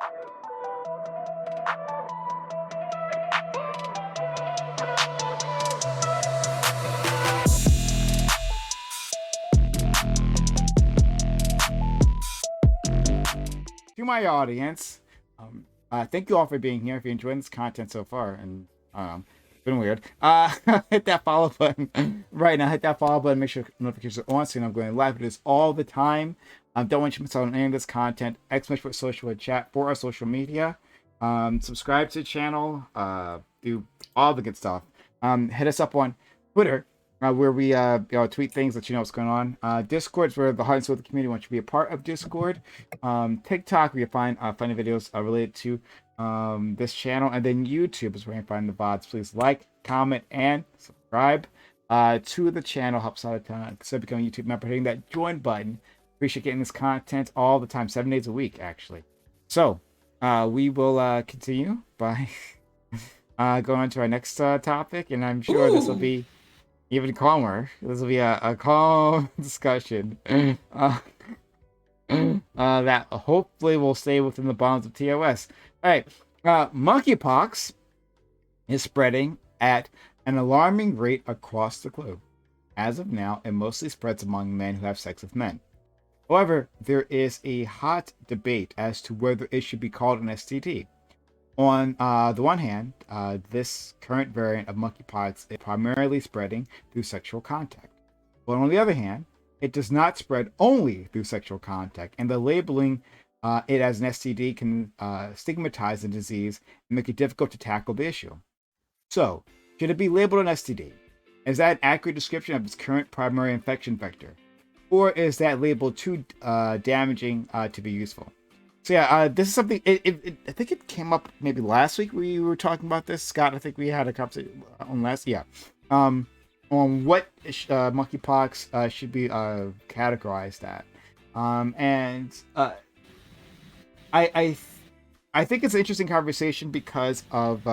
To my audience, thank you all for being here. If you're enjoying this content so far, and it's been weird, hit that follow button right now. Hit that follow button. Make sure notifications are on so you know I'm going live. It is all the time. Don't want you to miss out on any of this content. Exclamation social chat for our social media. Subscribe to the channel. Do all the good stuff. Hit us up on Twitter. Where we tweet things, let you know what's going on. Discord's where the heart and soul of the community wants you to be a part of Discord. TikTok, where you find funny videos related to this channel. And then YouTube is where you find the VODs. Please like, comment, and subscribe to the channel. Helps out a ton. So become a YouTube member, hitting that join button. Appreciate getting this content all the time, 7 days a week, actually. So we will continue by going on to our next topic. And I'm sure this will be even calmer. This will be a calm discussion that hopefully will stay within the bounds of TOS. All right, monkeypox is spreading at an alarming rate across the globe. As of now, it mostly spreads among men who have sex with men. However, there is a hot debate as to whether it should be called an STD. On the one hand, this current variant of monkeypox is primarily spreading through sexual contact. But on the other hand, it does not spread only through sexual contact, and the labeling it as an STD can stigmatize the disease and make it difficult to tackle the issue. So, should it be labeled an STD? Is that an accurate description of its current primary infection vector? Or is that label too damaging to be useful? So yeah, this is something, I think it came up maybe last week we were talking about this. Scott, I think we had a conversation on on what monkeypox should be categorized at. I think it's an interesting conversation because of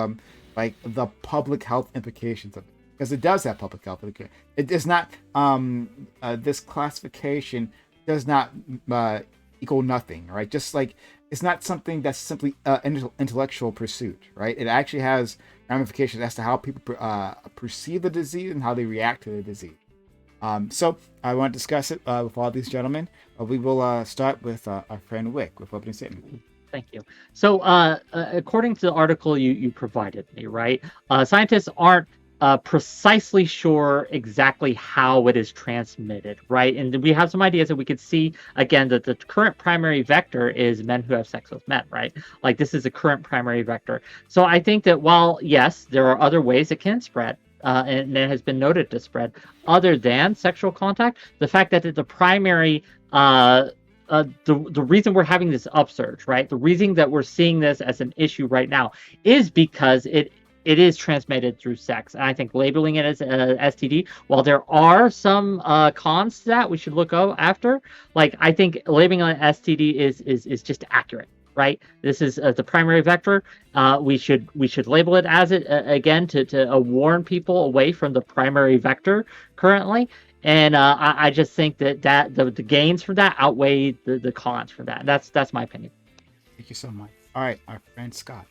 like the public health implications of it. Because it does have public health implications. It does not, this classification does not equal nothing, right? Just like it's not something that's simply intellectual pursuit, right? It actually has ramifications as to how people perceive the disease and how they react to the disease. So I want to discuss it with all these gentlemen. We will start with our friend Wick with opening statement. Thank you. So according to the article you provided me, right, scientists aren't precisely sure exactly how it is transmitted, right? And we have some ideas that we could see, again, that the current primary vector is men who have sex with men, right? Like this is a current primary vector. So I think that while, yes, there are other ways it can spread, and it has been noted to spread, other than sexual contact, the fact that the primary the reason we're having this upsurge, right? The reason that we're seeing this as an issue right now is because it is transmitted through sex. And I think labeling it as STD, while there are some cons to that we should look after, like I think labeling it STD is just accurate, right? This is the primary vector. We should label it as it again to warn people away from the primary vector currently. And I just think that the gains from that outweigh the cons from that. That's my opinion. Thank you so much. All right, our friend Scott.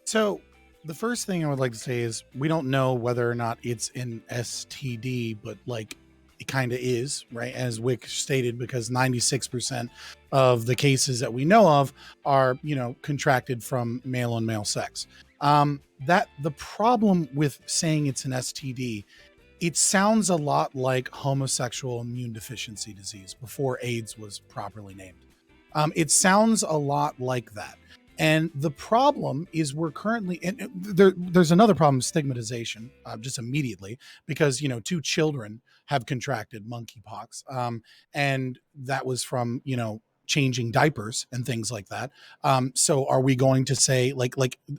So the first thing I would like to say is we don't know whether or not it's an STD, but like it kind of is, right? As Wick stated, because 96% of the cases that we know of are, contracted from male on male sex. That the problem with saying it's an STD, it sounds a lot like homosexual immune deficiency disease before AIDS was properly named. It sounds a lot like that. And the problem is we're currently, and there's another problem, stigmatization, just immediately, because, 2 children have contracted monkeypox. And that was from, changing diapers and things like that. So are we going to say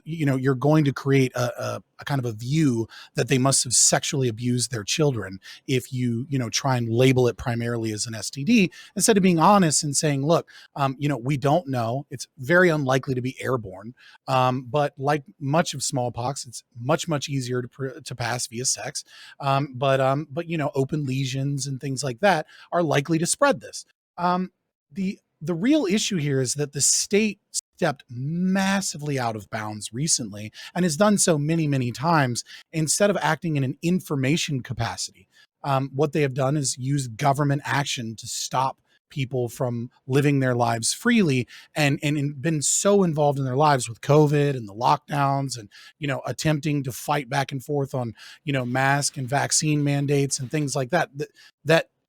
you're going to create a kind of a view that they must have sexually abused their children if you try and label it primarily as an STD, instead of being honest and saying, look, we don't know. It's very unlikely to be airborne. But like much of smallpox, it's much, much easier to pass via sex. But open lesions and things like that are likely to spread this. The the real issue here is that the state stepped massively out of bounds recently and has done so many, many times instead of acting in an information capacity. What they have done is use government action to stop people from living their lives freely and been so involved in their lives with COVID and the lockdowns and, attempting to fight back and forth on, mask and vaccine mandates and things like that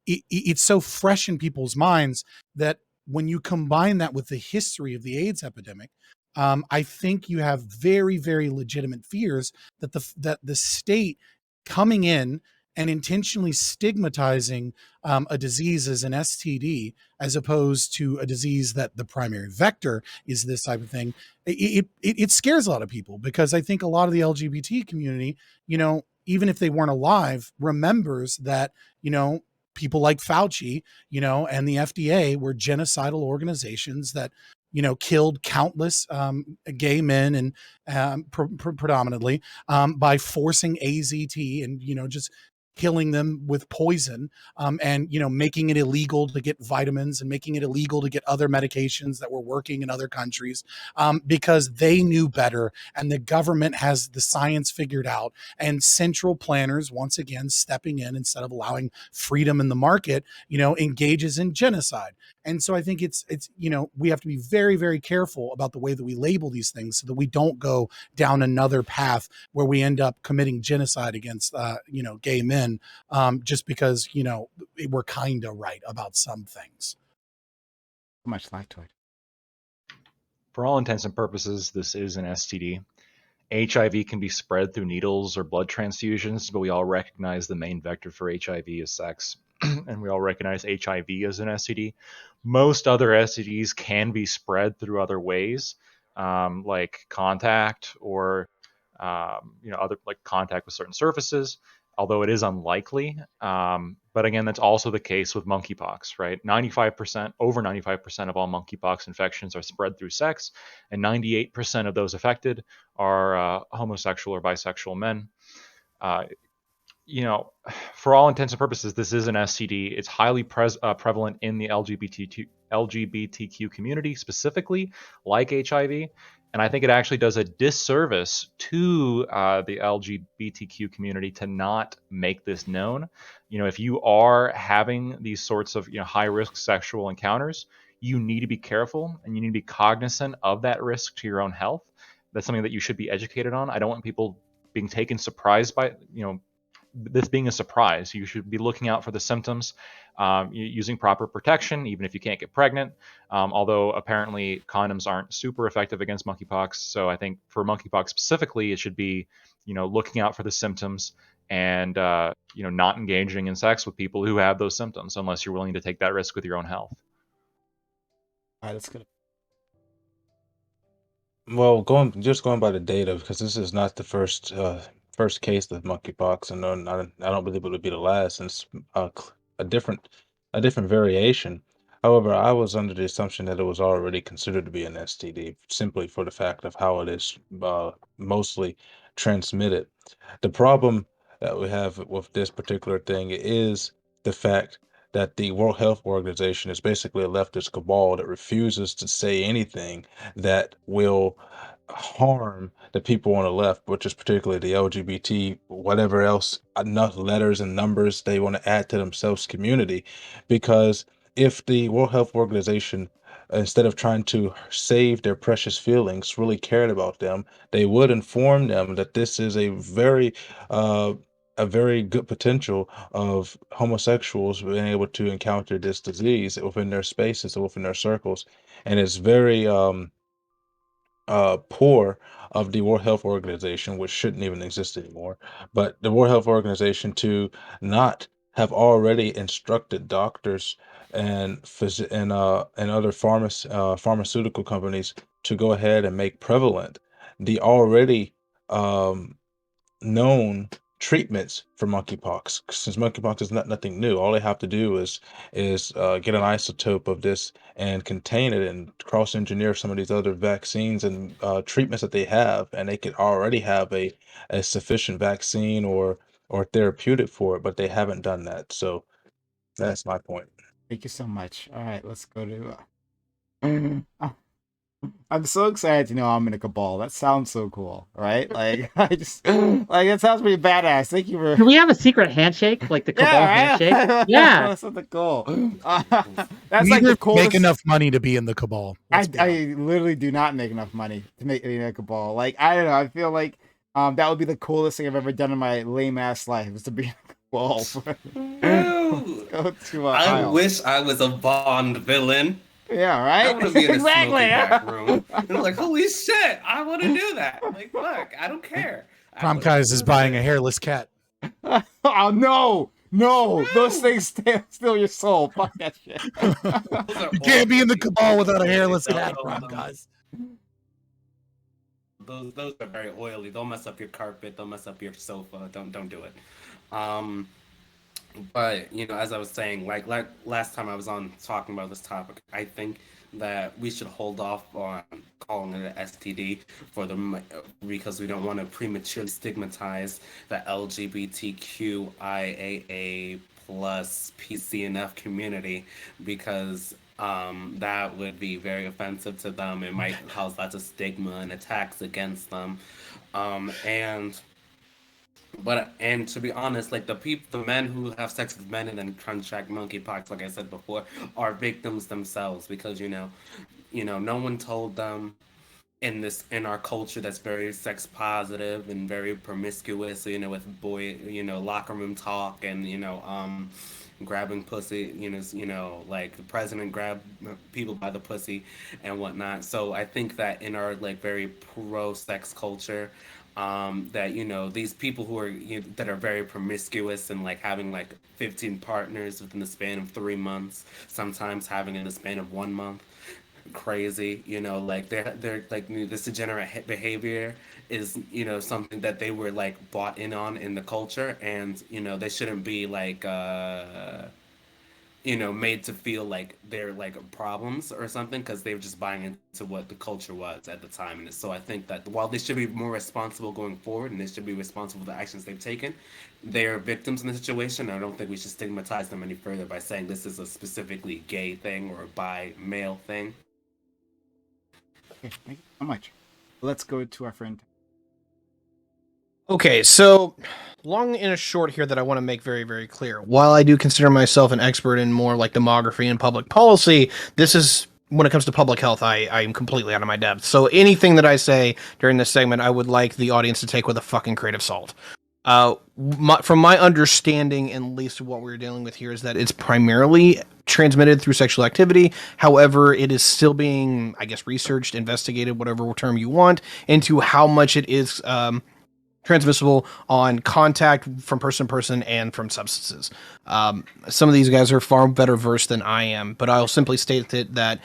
it's so fresh in people's minds that when you combine that with the history of the AIDS epidemic, I think you have very, very legitimate fears that the state coming in and intentionally stigmatizing a disease as an STD, as opposed to a disease that the primary vector is this type of thing, it scares a lot of people, because I think a lot of the LGBT community, even if they weren't alive, remembers that, people like Fauci, and the FDA were genocidal organizations that, killed countless gay men and predominantly by forcing AZT and, just killing them with poison, and making it illegal to get vitamins and making it illegal to get other medications that were working in other countries, because they knew better and the government has the science figured out, and central planners once again stepping in instead of allowing freedom in the market, engages in genocide. And so I think it's we have to be very, very careful about the way that we label these things so that we don't go down another path where we end up committing genocide against gay men, just because we're kind of right about some things. So much lactoid. For all intents and purposes, this is an STD. HIV can be spread through needles or blood transfusions, but we all recognize the main vector for HIV is sex, and we all recognize HIV as an STD. Most other STDs can be spread through other ways, like contact or other like contact with certain surfaces, although it is unlikely. But again, that's also the case with monkeypox, right? Over 95% of all monkeypox infections are spread through sex, and 98% of those affected are homosexual or bisexual men. For all intents and purposes, this is an STD. It's highly prevalent in the LGBTQ community, specifically, like HIV. And I think it actually does a disservice to the LGBTQ community to not make this known. If you are having these sorts of high-risk sexual encounters, you need to be careful and you need to be cognizant of that risk to your own health. That's something that you should be educated on. I don't want people being taken surprised by this being a surprise. You should be looking out for the symptoms, using proper protection, even if you can't get pregnant. Although apparently condoms aren't super effective against monkeypox. So I think for monkeypox specifically, it should be, looking out for the symptoms and, not engaging in sex with people who have those symptoms unless you're willing to take that risk with your own health. All right, let's go. Well, going by the data, because this is not the first case of monkeypox, and I don't believe it would be the last, and it's a different variation. However, I was under the assumption that it was already considered to be an STD, simply for the fact of how it is mostly transmitted. The problem that we have with this particular thing is the fact that the World Health Organization is basically a leftist cabal that refuses to say anything that will harm the people on the left, which is particularly the LGBT, whatever else, enough letters and numbers they want to add to themselves community. Because if the World Health Organization, instead of trying to save their precious feelings, really cared about them, they would inform them that this is a very good potential of homosexuals being able to encounter this disease within their spaces or within their circles. And it's very poor of the World Health Organization, which shouldn't even exist anymore, but the World Health Organization to not have already instructed doctors and and other pharmaceutical companies to go ahead and make prevalent the already um, known treatments for monkeypox. Since monkeypox is nothing new, all they have to do is get an isotope of this and contain it and cross-engineer some of these other vaccines and treatments that they have, and they could already have a sufficient vaccine or therapeutic for it, but they haven't done that. So that's my point. Thank you so much. All right, let's go to I'm so excited to know I'm in a cabal. That sounds so cool, right? Like I just like it sounds pretty badass. Thank you for Do we have a secret handshake, like the Cabal handshake? right? Yeah. That's something cool. That's We like the either coolest. make enough money to be in the cabal. I Let's be honest. literally do not make enough money to make a cabal. Like I don't know. I feel like that would be the coolest thing I've ever done in my lame ass life was to be in a cabal. No. Go to I Isle. wish I was a Bond villain. Yeah, I right. want to be in a Exactly. smoky back room. And I'm like, holy shit, I want to do that. Like, fuck, I don't care. PrimeCayes is buying a hairless cat. Oh no, no, those things steal your soul. Fuck that shit. You can't be in the cabal without a hairless cat, PrimeCayes. Those are very oily. They'll mess up your carpet. They'll mess up your sofa. Don't do it. But as I was saying, like last time I was on talking about this topic, I think that we should hold off on calling it an STD because we don't want to prematurely stigmatize the LGBTQIAA plus PCNF community because that would be very offensive to them. It might cause lots of stigma and attacks against them, and to be honest, like the men who have sex with men and then contract monkeypox, like I said before, are victims themselves because no one told them in our culture that's very sex positive and very promiscuous, with locker room talk and grabbing pussy, like the president grabbed people by the pussy and whatnot. So I think that in our like very pro sex culture, that these people who are that are very promiscuous and like having like 15 partners within the span of 3 months, sometimes having in the span of 1 month, crazy, like they're like this degenerate behavior is something that they were like bought in on in the culture, and they shouldn't be like made to feel like they're like problems or something because they were just buying into what the culture was at the time. And so I think that while they should be more responsible going forward and they should be responsible for the actions they've taken, they're victims in the situation. I don't think we should stigmatize them any further by saying this is a specifically gay thing or a bi male thing. Okay, thank you so much. Let's go to our friend. Okay, so long and a short here that I want to make very, very clear. While I do consider myself an expert in more like demography and public policy, this is when it comes to public health, I am completely out of my depth. So anything that I say during this segment, I would like the audience to take with a fucking grain of salt. From my understanding, and at least what we're dealing with here, is that it's primarily transmitted through sexual activity. However, it is still being, I guess, researched, investigated, whatever term you want, into how much it is transmissible on contact from person to person and from substances. Some of these guys are far better versed than I am, but I'll simply state that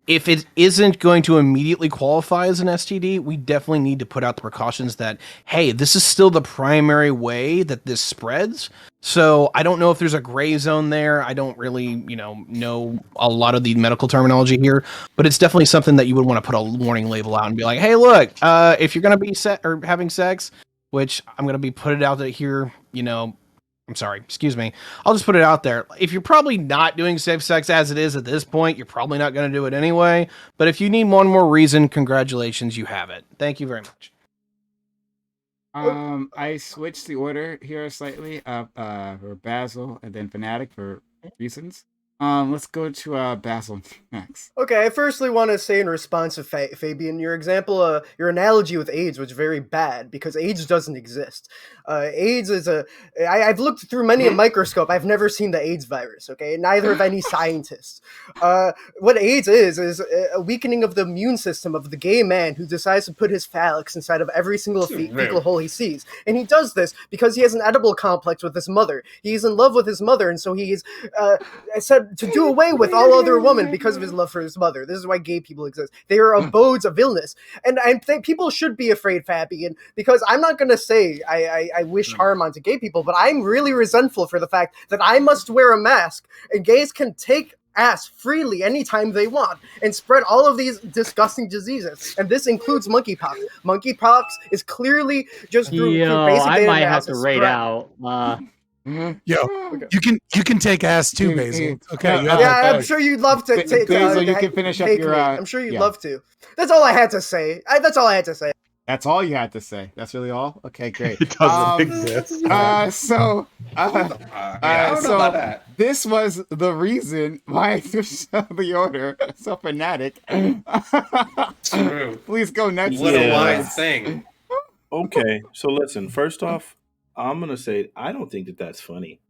if it isn't going to immediately qualify as an STD, we definitely need to put out the precautions that, hey, this is still the primary way that this spreads. So I don't know if there's a gray zone there. I don't really, know a lot of the medical terminology here, but it's definitely something that you would want to put a warning label out and be like, hey, look, if you're going to be having sex, which I'm going to be put it out there here, I'm sorry, excuse me. I'll just put it out there. If you're probably not doing safe sex as it is at this point, you're probably not going to do it anyway. But if you need one more reason, congratulations, you have it. Thank you very much. I switched the order here slightly for Basil and then Fanatic for reasons. Let's go to Basil next. Okay, I firstly want to say in response to Fabian, your example, your analogy with AIDS was very bad because AIDS doesn't exist. AIDS is I've looked through many a microscope. I've never seen the AIDS virus, okay? Neither have any scientists. What AIDS is a weakening of the immune system of the gay man who decides to put his phallics inside of every single fecal hole he sees. And he does this because he has an edible complex with his mother. He's in love with his mother, and so he's said to do away with all other women because of his love for his mother. This is why gay people exist. They are abodes of illness. And I think people should be afraid, Fabian, because I'm not going to say I wish harm onto gay people, but I'm really resentful for the fact that I must wear a mask and gays can take ass freely anytime they want and spread all of these disgusting diseases. And this includes monkeypox. Monkeypox is clearly just through basic I data might have to analysis. rate Right. out. Yo, Okay. you can take ass too, You- Basil. you- Okay, no, you have Yeah, that I'm bag. sure you'd love to. Basil, you can finish up take your, me. I'm sure you'd yeah. love to. That's all I had to say. That's all I had to say. That's all you had to say. That's really all. Okay, great. It doesn't exist. So, I don't know so about that. this was the reason why I switched the order. So fanatic. True. Please go next. What Yeah. a wise thing. Okay, so listen. First off, I'm gonna say I don't think that that's funny.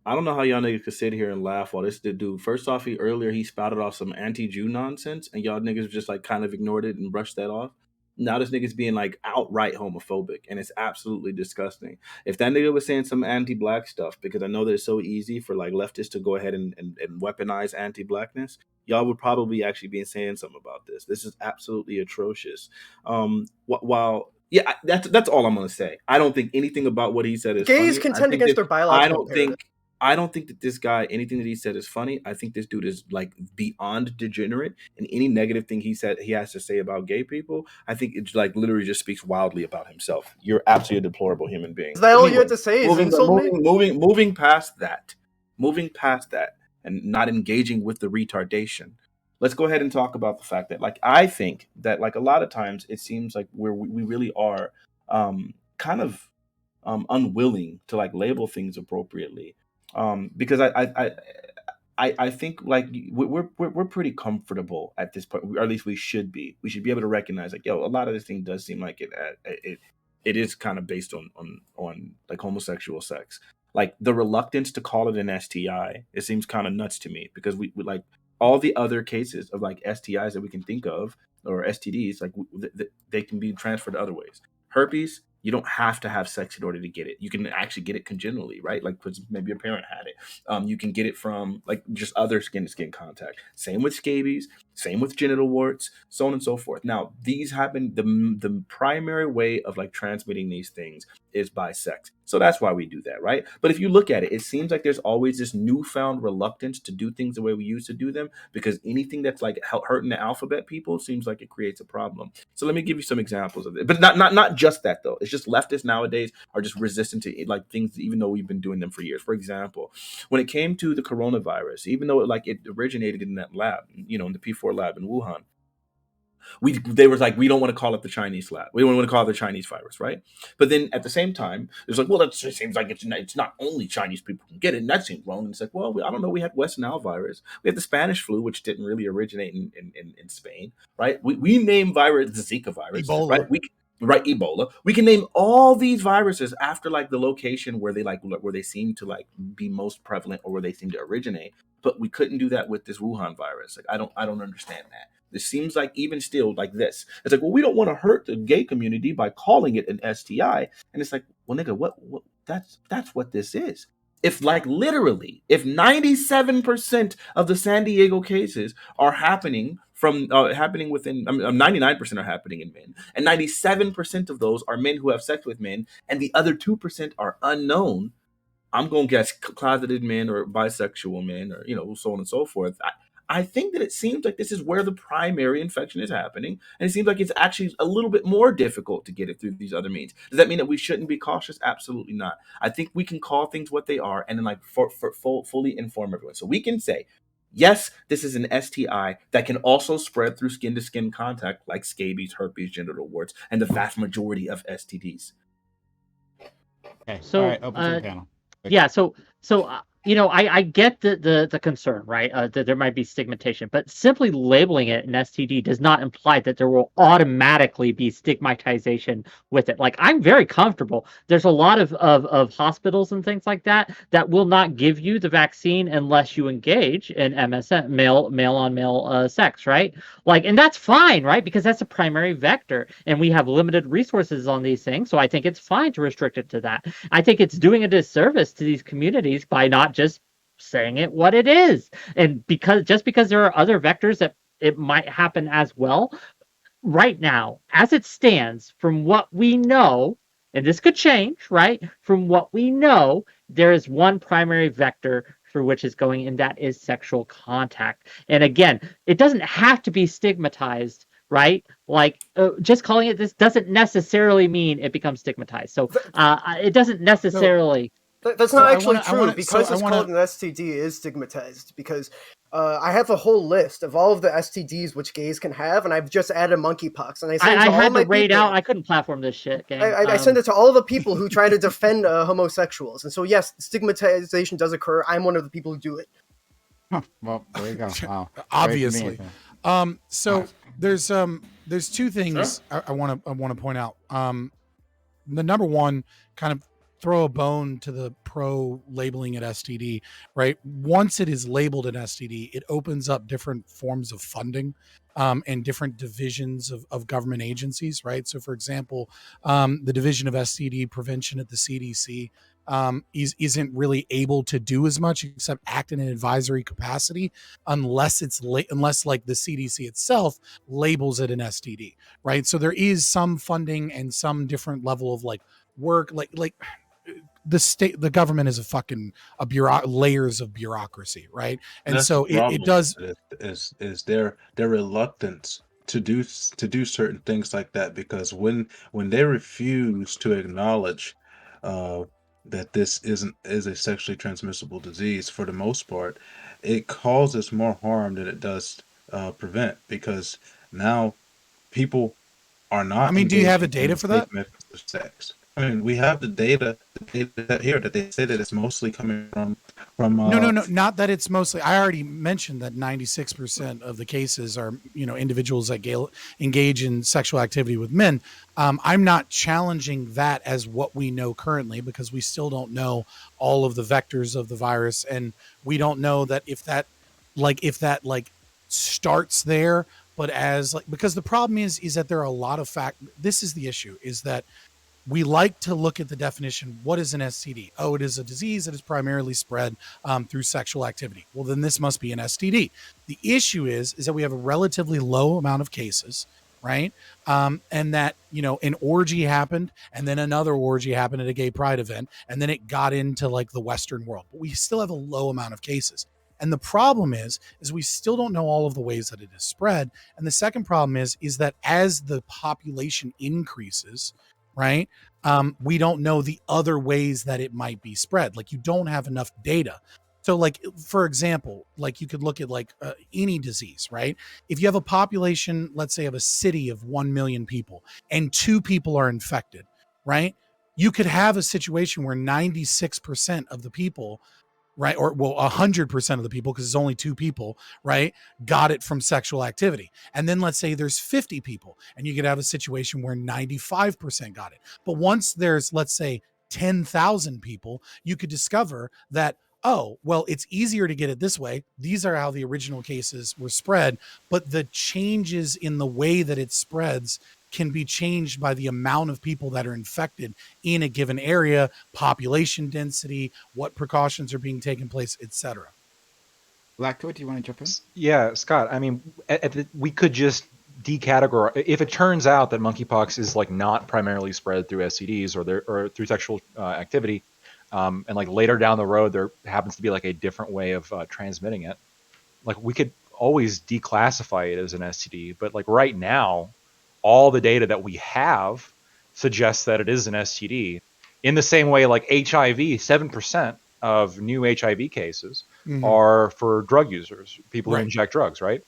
I don't know how y'all niggas could sit here and laugh while this dude. First off, he spouted off some anti-Jew nonsense, and y'all niggas just like kind of ignored it and brushed that off. Now this nigga's being like outright homophobic, and it's absolutely disgusting. If that nigga was saying some anti-black stuff, because I know that it's so easy for like leftists to go ahead and weaponize anti-blackness, y'all would probably actually be saying something about this. This is absolutely atrocious. While yeah, that's all I'm gonna say. I don't think anything about what he said is Gays funny. contend against their biological I don't think that this guy, anything that he said is funny. I think this dude is like beyond degenerate, and any negative thing he has to say about gay people, I think it's like literally just speaks wildly about himself. You're absolutely a deplorable human being. Is that all you Anyway, had to say? Is insult me? moving past that, and not engaging with the retardation. Let's go ahead and talk about the fact that, like, I think that, like, a lot of times it seems like we really are kind of unwilling to like label things appropriately. Because I think like we're pretty comfortable at this point, or at least we should be. We should be able to recognize like, yo, a lot of this thing does seem like it is kind of based on like homosexual sex. Like the reluctance to call it an STI, it seems kind of nuts to me, because we like all the other cases of like STIs that we can think of, or STDs, like they can be transferred to other ways. Herpes, you don't have to have sex in order to get it. You can actually get it congenitally, right? Like, because maybe your parent had it. You can get it from like just other skin-to-skin contact. Same with scabies. Same with genital warts. So on and so forth. Now, these happen. The primary way of like transmitting these things is by sex. So that's why we do that, right? But if you look at it, it seems like there's always this newfound reluctance to do things the way we used to do them, because anything that's like hurting the alphabet people seems like it creates a problem. So let me give you some examples of it, but not just that though. It's just leftists nowadays are just resistant to like things, even though we've been doing them for years. For example, when it came to the coronavirus, even though it originated in that lab, in the P4 lab in Wuhan, they were like, we don't want to call it the Chinese lab. We don't want to call it the Chinese virus, right? But then at the same time, it's like, well, it seems like it's not only Chinese people can get it, and that seems wrong. And it's like, well, I don't know. We had West Nile virus. We had the Spanish flu, which didn't really originate in Spain, right? We name virus the Zika virus, Ebola. right? Ebola. We can name all these viruses after like the location where they seem to like be most prevalent, or where they seem to originate. But we couldn't do that with this Wuhan virus. Like, I don't understand that. It seems like even still like this. It's like, well, we don't want to hurt the gay community by calling it an STI. And it's like, well, nigga, what that's what this is. If like literally, if 97% of the San Diego cases are happening within, 99% are happening in men, and 97% of those are men who have sex with men, and the other 2% are unknown. I'm going to guess closeted men or bisexual men, or so on and so forth. I think that it seems like this is where the primary infection is happening, and it seems like it's actually a little bit more difficult to get it through these other means. Does that mean that we shouldn't be cautious? Absolutely not. I think we can call things what they are, and then like fully inform everyone. So we can say, yes, this is an STI that can also spread through skin-to-skin contact, like scabies, herpes, genital warts, and the vast majority of STDs. Okay. So, all right, open to the panel. Yeah, so I get the concern, right? That there might be stigmatization, but simply labeling it an STD does not imply that there will automatically be stigmatization with it. Like, I'm very comfortable. There's a lot of hospitals and things like that will not give you the vaccine unless you engage in MSM, male on male sex, right? Like, and that's fine, right? Because that's a primary vector, and we have limited resources on these things. So I think it's fine to restrict it to that. I think it's doing a disservice to these communities by not just saying it what it is. And because there are other vectors that it might happen as well. Right now, as it stands, from what we know, and this could change, right? From what we know, there is one primary vector through which is going, and that is sexual contact. And again, it doesn't have to be stigmatized, right? Like, just calling it this doesn't necessarily mean it becomes stigmatized. So it doesn't necessarily. That's So not I actually wanna- I true wanna- so because I it's wanna- called an STD. It is stigmatized because I have a whole list of all of the STDs which gays can have, and I've just added monkeypox, and I send it I to all had my to raid people. out. I couldn't platform this shit, gang. I send it to all the people who try to defend homosexuals, and so yes, stigmatization does occur. I'm one of the people who do it. Huh, well, there you go. Wow. Obviously. So Alright. there's two things I want to point out. The number one, kind of throw a bone to the pro labeling it STD, right? Once it is labeled an STD, it opens up different forms of funding and different divisions of government agencies, right? So, for example, the Division of STD Prevention at the CDC isn't really able to do as much except act in an advisory capacity unless unless like the CDC itself labels it an STD, right? So there is some funding and some different level of like work, like the government is layers of bureaucracy, right? And That's so the problem. it does. Is their reluctance to do certain things like that, because when they refuse to acknowledge that this is a sexually transmissible disease, for the most part, it causes more harm than it does prevent, because now people are I not mean, do you have the engaging in data the for safe that? methods of sex. I mean, we have the data here that they say that it's mostly coming from No, not that it's mostly. I already mentioned that 96% of the cases are, individuals that engage in sexual activity with men. I'm not challenging that as what we know currently, because we still don't know all of the vectors of the virus, and we don't know that if that starts there, but as like, because the problem is that there are a lot of this is the issue, is that we like to look at the definition. What is an STD? Oh, it is a disease that is primarily spread through sexual activity. Well, then this must be an STD. The issue is that we have a relatively low amount of cases, right? And that, an orgy happened, and then another orgy happened at a gay pride event, and then it got into like the Western world. But we still have a low amount of cases. And the problem is we still don't know all of the ways that it is spread. And the second problem is that as the population increases, right, we don't know the other ways that it might be spread. Like, you don't have enough data. So, like, for example, like, you could look at like any disease, right? If you have a population, let's say, of a city of 1 million people, and 2 people are infected, right? You could have a situation where 96% of the people, right, or well, 100% of the people, because it's only 2 people, right, got it from sexual activity. And then let's say there's 50 people, and you could have a situation where 95% got it. But once there's, let's say, 10,000 people, you could discover that, oh, well, it's easier to get it this way. These are how the original cases were spread, but the changes in the way that it spreads can be changed by the amount of people that are infected in a given area, population density, what precautions are being taken place, etc. Blackwood, do you want to jump in? Yeah, Scott. I mean, we could just decategorize. If it turns out that monkeypox is like not primarily spread through STDs or through sexual activity, and like later down the road there happens to be like a different way of transmitting it, like we could always declassify it as an STD. But like right now, all the data that we have suggests that it is an STD. In the same way, like HIV, 7% of new HIV cases are for drug users, people who inject drugs, right?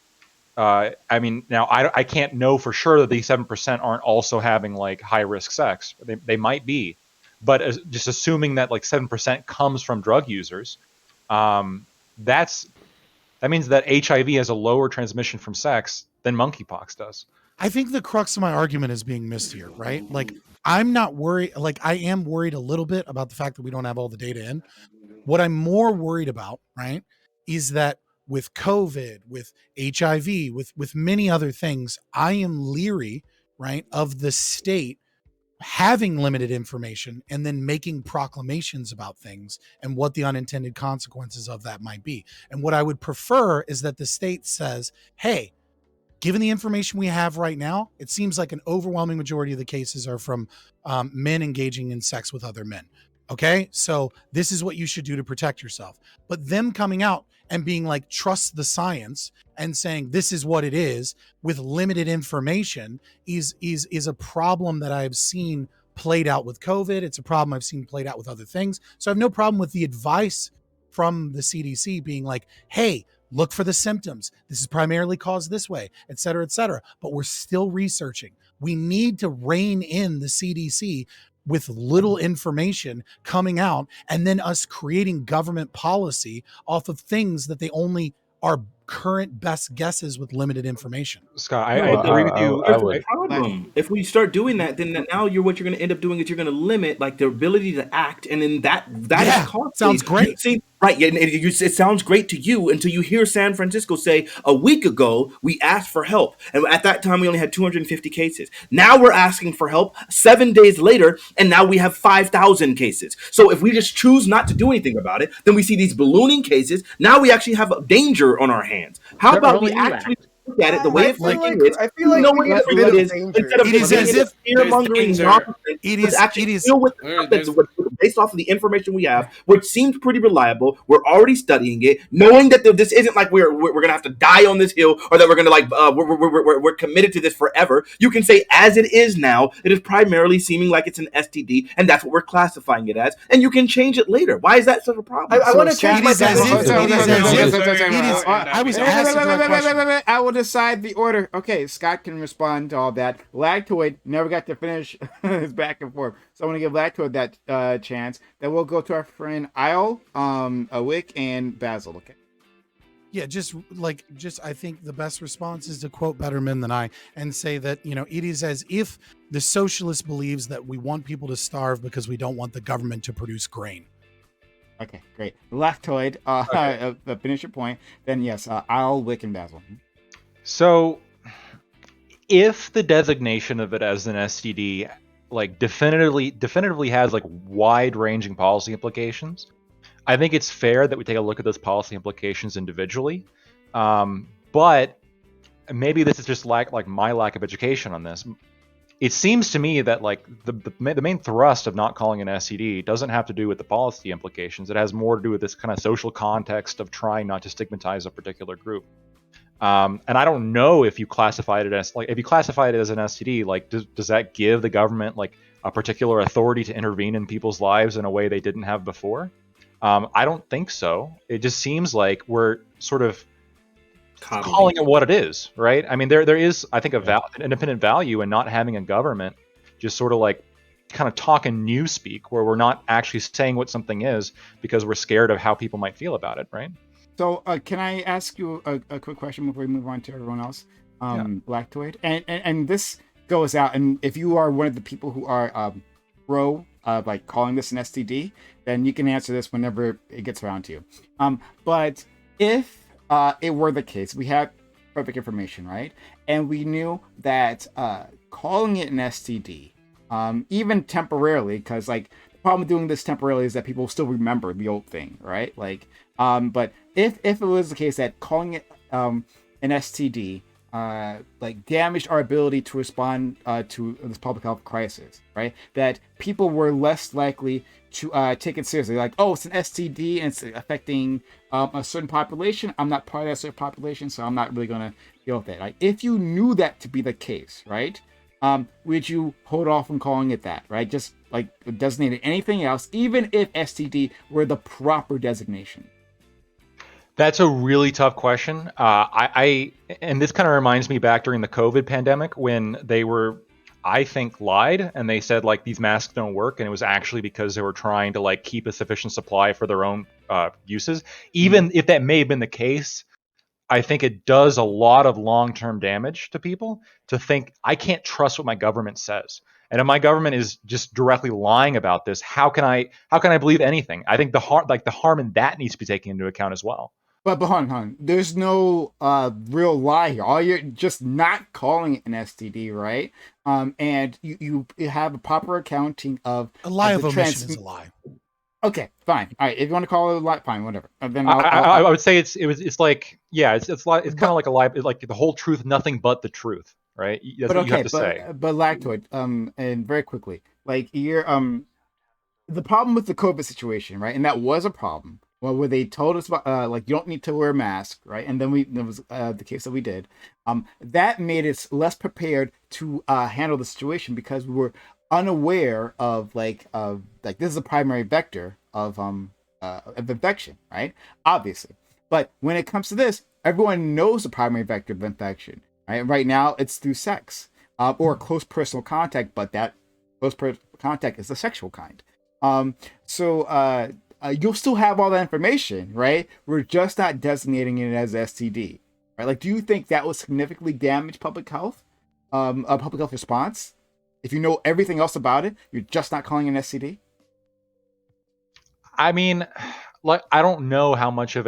I mean, now I can't know for sure that these 7% aren't also having like high risk sex. They might be, but just assuming that like 7% comes from drug users, that means that HIV has a lower transmission from sex than monkeypox does. I think the crux of my argument is being missed here, right? Like, I'm not worried. Like, I am worried a little bit about the fact that we don't have all the data in. What I'm more worried about, right, is that with COVID, with HIV, with many other things, I am leery, right, of the state having limited information and then making proclamations about things and what the unintended consequences of that might be. And what I would prefer is that the state says, hey, given the information we have right now, it seems like an overwhelming majority of the cases are from men engaging in sex with other men. Okay, so this is what you should do to protect yourself. But them coming out and being like, trust the science, and saying this is what it is with limited information is a problem that I've seen played out with COVID. It's a problem I've seen played out with other things. So I have no problem with the advice from the CDC being like, hey, look for the symptoms. This is primarily caused this way, et cetera, et cetera. But we're still researching. We need to rein in the CDC with little information coming out and then us creating government policy off of things that they only are current best guesses with limited information. Scott, I No, agree with you. There's a I- problem. If we start doing that, then now what you're going to end up doing is you're going to limit like the ability to act, and then that Yeah, is costly. sounds great. You see, right? Yeah, and it sounds great to you until you hear San Francisco say a week ago we asked for help, and at that time we only had 250 cases. Now we're asking for help 7 days later, and now we have 5,000 cases. So if we just choose not to do anything about it, then we see these ballooning cases. Now we actually have a danger on our hands. How The about we earlier you actually look at it the way I it feel like freaking is? I feel like Knowing we have what a bit it of is, danger. instead of It is just as if fear-mongering danger. nonsense, It let's is- actually it is- deal with There's- that's based off of the information we have, which seems pretty reliable. We're already studying it, knowing that this isn't like we're gonna have to die on this hill, or that we're gonna like we're committed to this forever. You can say as it is now, it is primarily seeming like it's an STD, and that's what we're classifying it as. And you can change it later. Why is that such a problem? I want to change it my is as position. if- it is as if- it is- I was asked a direct question. I will decide the order. Okay, Scott can respond to all that. Lactoid never got to finish his back and forth, so I want to give Lactoid that chance. Then we'll go to our friend Isle, Wick, and Basil. Okay. Yeah, just I think the best response is to quote better men than I and say that, it is as if the socialist believes that we want people to starve because we don't want the government to produce grain. Okay, great. Lactoid, finish your point. Then yes, Isle, Wick, and Basil. So, if the designation of it as an STD like definitively has like wide-ranging policy implications, I think it's fair that we take a look at those policy implications individually. But maybe this is just like my lack of education on this. It seems to me that like the main thrust of not calling an STD doesn't have to do with the policy implications. It has more to do with this kind of social context of trying not to stigmatize a particular group. And I don't know if you classified it as an STD, like does that give the government like a particular authority to intervene in people's lives in a way they didn't have before? I don't think so. It just seems like we're sort of calling it what it is, right? I mean, there is, I think, an independent value in not having a government just sort of like kind of talking newspeak, where we're not actually saying what something is because we're scared of how people might feel about it, right? So, can I ask you a quick question before we move on to everyone else? Lactoid, and this goes out, and if you are one of the people who are pro like calling this an STD, then you can answer this whenever it gets around to you. But if it were the case, we had perfect information, right? And we knew that calling it an STD, even temporarily, because like the problem with doing this temporarily is that people still remember the old thing, right? Like, but if it was the case that calling it an STD like damaged our ability to respond to this public health crisis, right? That people were less likely to take it seriously. Like, oh, it's an STD and it's affecting a certain population. I'm not part of that certain population, so I'm not really going to deal with it. Like, if you knew that to be the case, right? Would you hold off from calling it that, right? Just like designating anything else, even if STD were the proper designation? That's a really tough question. And this kind of reminds me back during the COVID pandemic when they were, I think, lied and they said like these masks don't work, and it was actually because they were trying to like keep a sufficient supply for their own uses. Even if that may have been the case, I think it does a lot of long-term damage to people to think I can't trust what my government says. And if my government is just directly lying about this, how can I believe anything? I think the harm in that needs to be taken into account as well. But hold on. There's no real lie here. All you're just not calling it an STD, right? And you have a proper accounting of A lie of of the omission is a lie. Okay, fine. All right, if you want to call it a lie, fine, whatever. Then I would say it's like it's kind of like a lie. It's like the whole truth, nothing but the truth, right? That's what you have to say. But Lactoid, and very quickly, like you're the problem with the COVID situation, right? And that was a problem. Well, where they told us about like you don't need to wear a mask, right? And then there was the case that we did. That made us less prepared to handle the situation because we were unaware of like this is a primary vector of infection, right? Obviously, but when it comes to this, everyone knows the primary vector of infection, right? Right now, it's through sex or close personal contact, but that close personal contact is the sexual kind. So you'll still have all that information, right? We're just not designating it as STD, right? Like, do you think that will significantly damage public health, a public health response? If you know everything else about it, you're just not calling it an STD? I mean, like I don't know how much it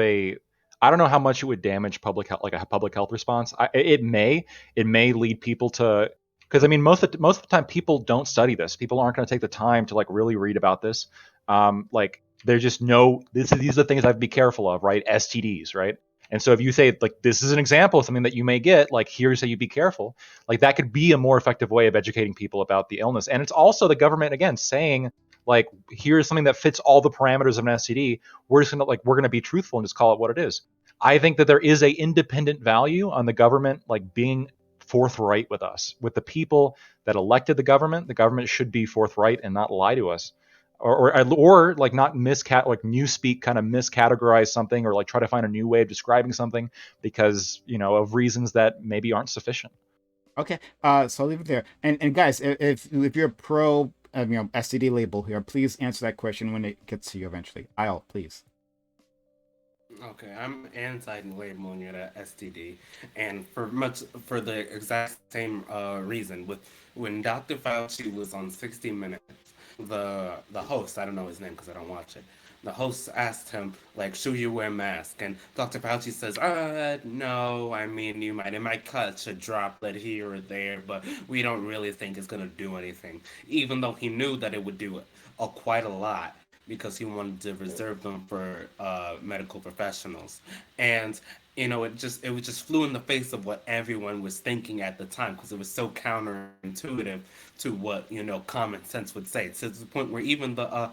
would damage public health, like a public health response. It may lead people to, because I mean most of the time people don't study this. People aren't going to take the time to like really read about this. Like they just know these are the things I have to be careful of, right? STDs, right? And so if you say like this is an example of something that you may get, like here's how you be careful, like that could be a more effective way of educating people about the illness. And it's also the government again saying like here's something that fits all the parameters of an STD. We're gonna be truthful and just call it what it is. I think that there is a independent value on the government like being forthright with us, with the people that elected the government. The government should be forthright and not lie to us, or like not newspeak kind of miscategorize something or like try to find a new way of describing something because of reasons that maybe aren't sufficient. Okay, so I'll leave it there. And guys, if you're pro, STD label here, please answer that question when it gets to you eventually. Please. Okay, I'm anti-labeling it a STD, and for the exact same reason. When Dr. Fauci was on 60 Minutes, the host, I don't know his name because I don't watch it. The host asked him like, "Should you wear a mask?" And Dr. Fauci says, "No. I mean, it might catch a droplet here or there, but we don't really think it's gonna do anything." Even though he knew that it would do quite a lot, because he wanted to reserve them for medical professionals. And it just flew in the face of what everyone was thinking at the time, because it was so counterintuitive to what common sense would say, to the point where even the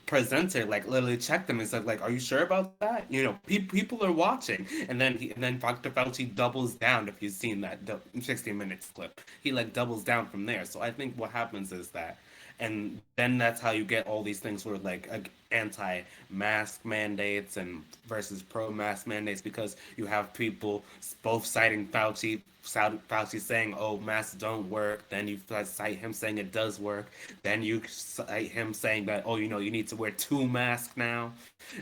presenter like literally checked them and said like, "Are you sure about that? People are watching." And then Dr. Fauci doubles down. If you've seen that 60 Minutes clip, he like doubles down from there. So I think what happens is that, and then that's how you get all these things where like anti-mask mandates and versus pro-mask mandates, because you have people both citing Fauci saying, "Oh, masks don't work." Then you cite him saying it does work. Then you cite him saying that, "Oh, you need to wear 2 masks now."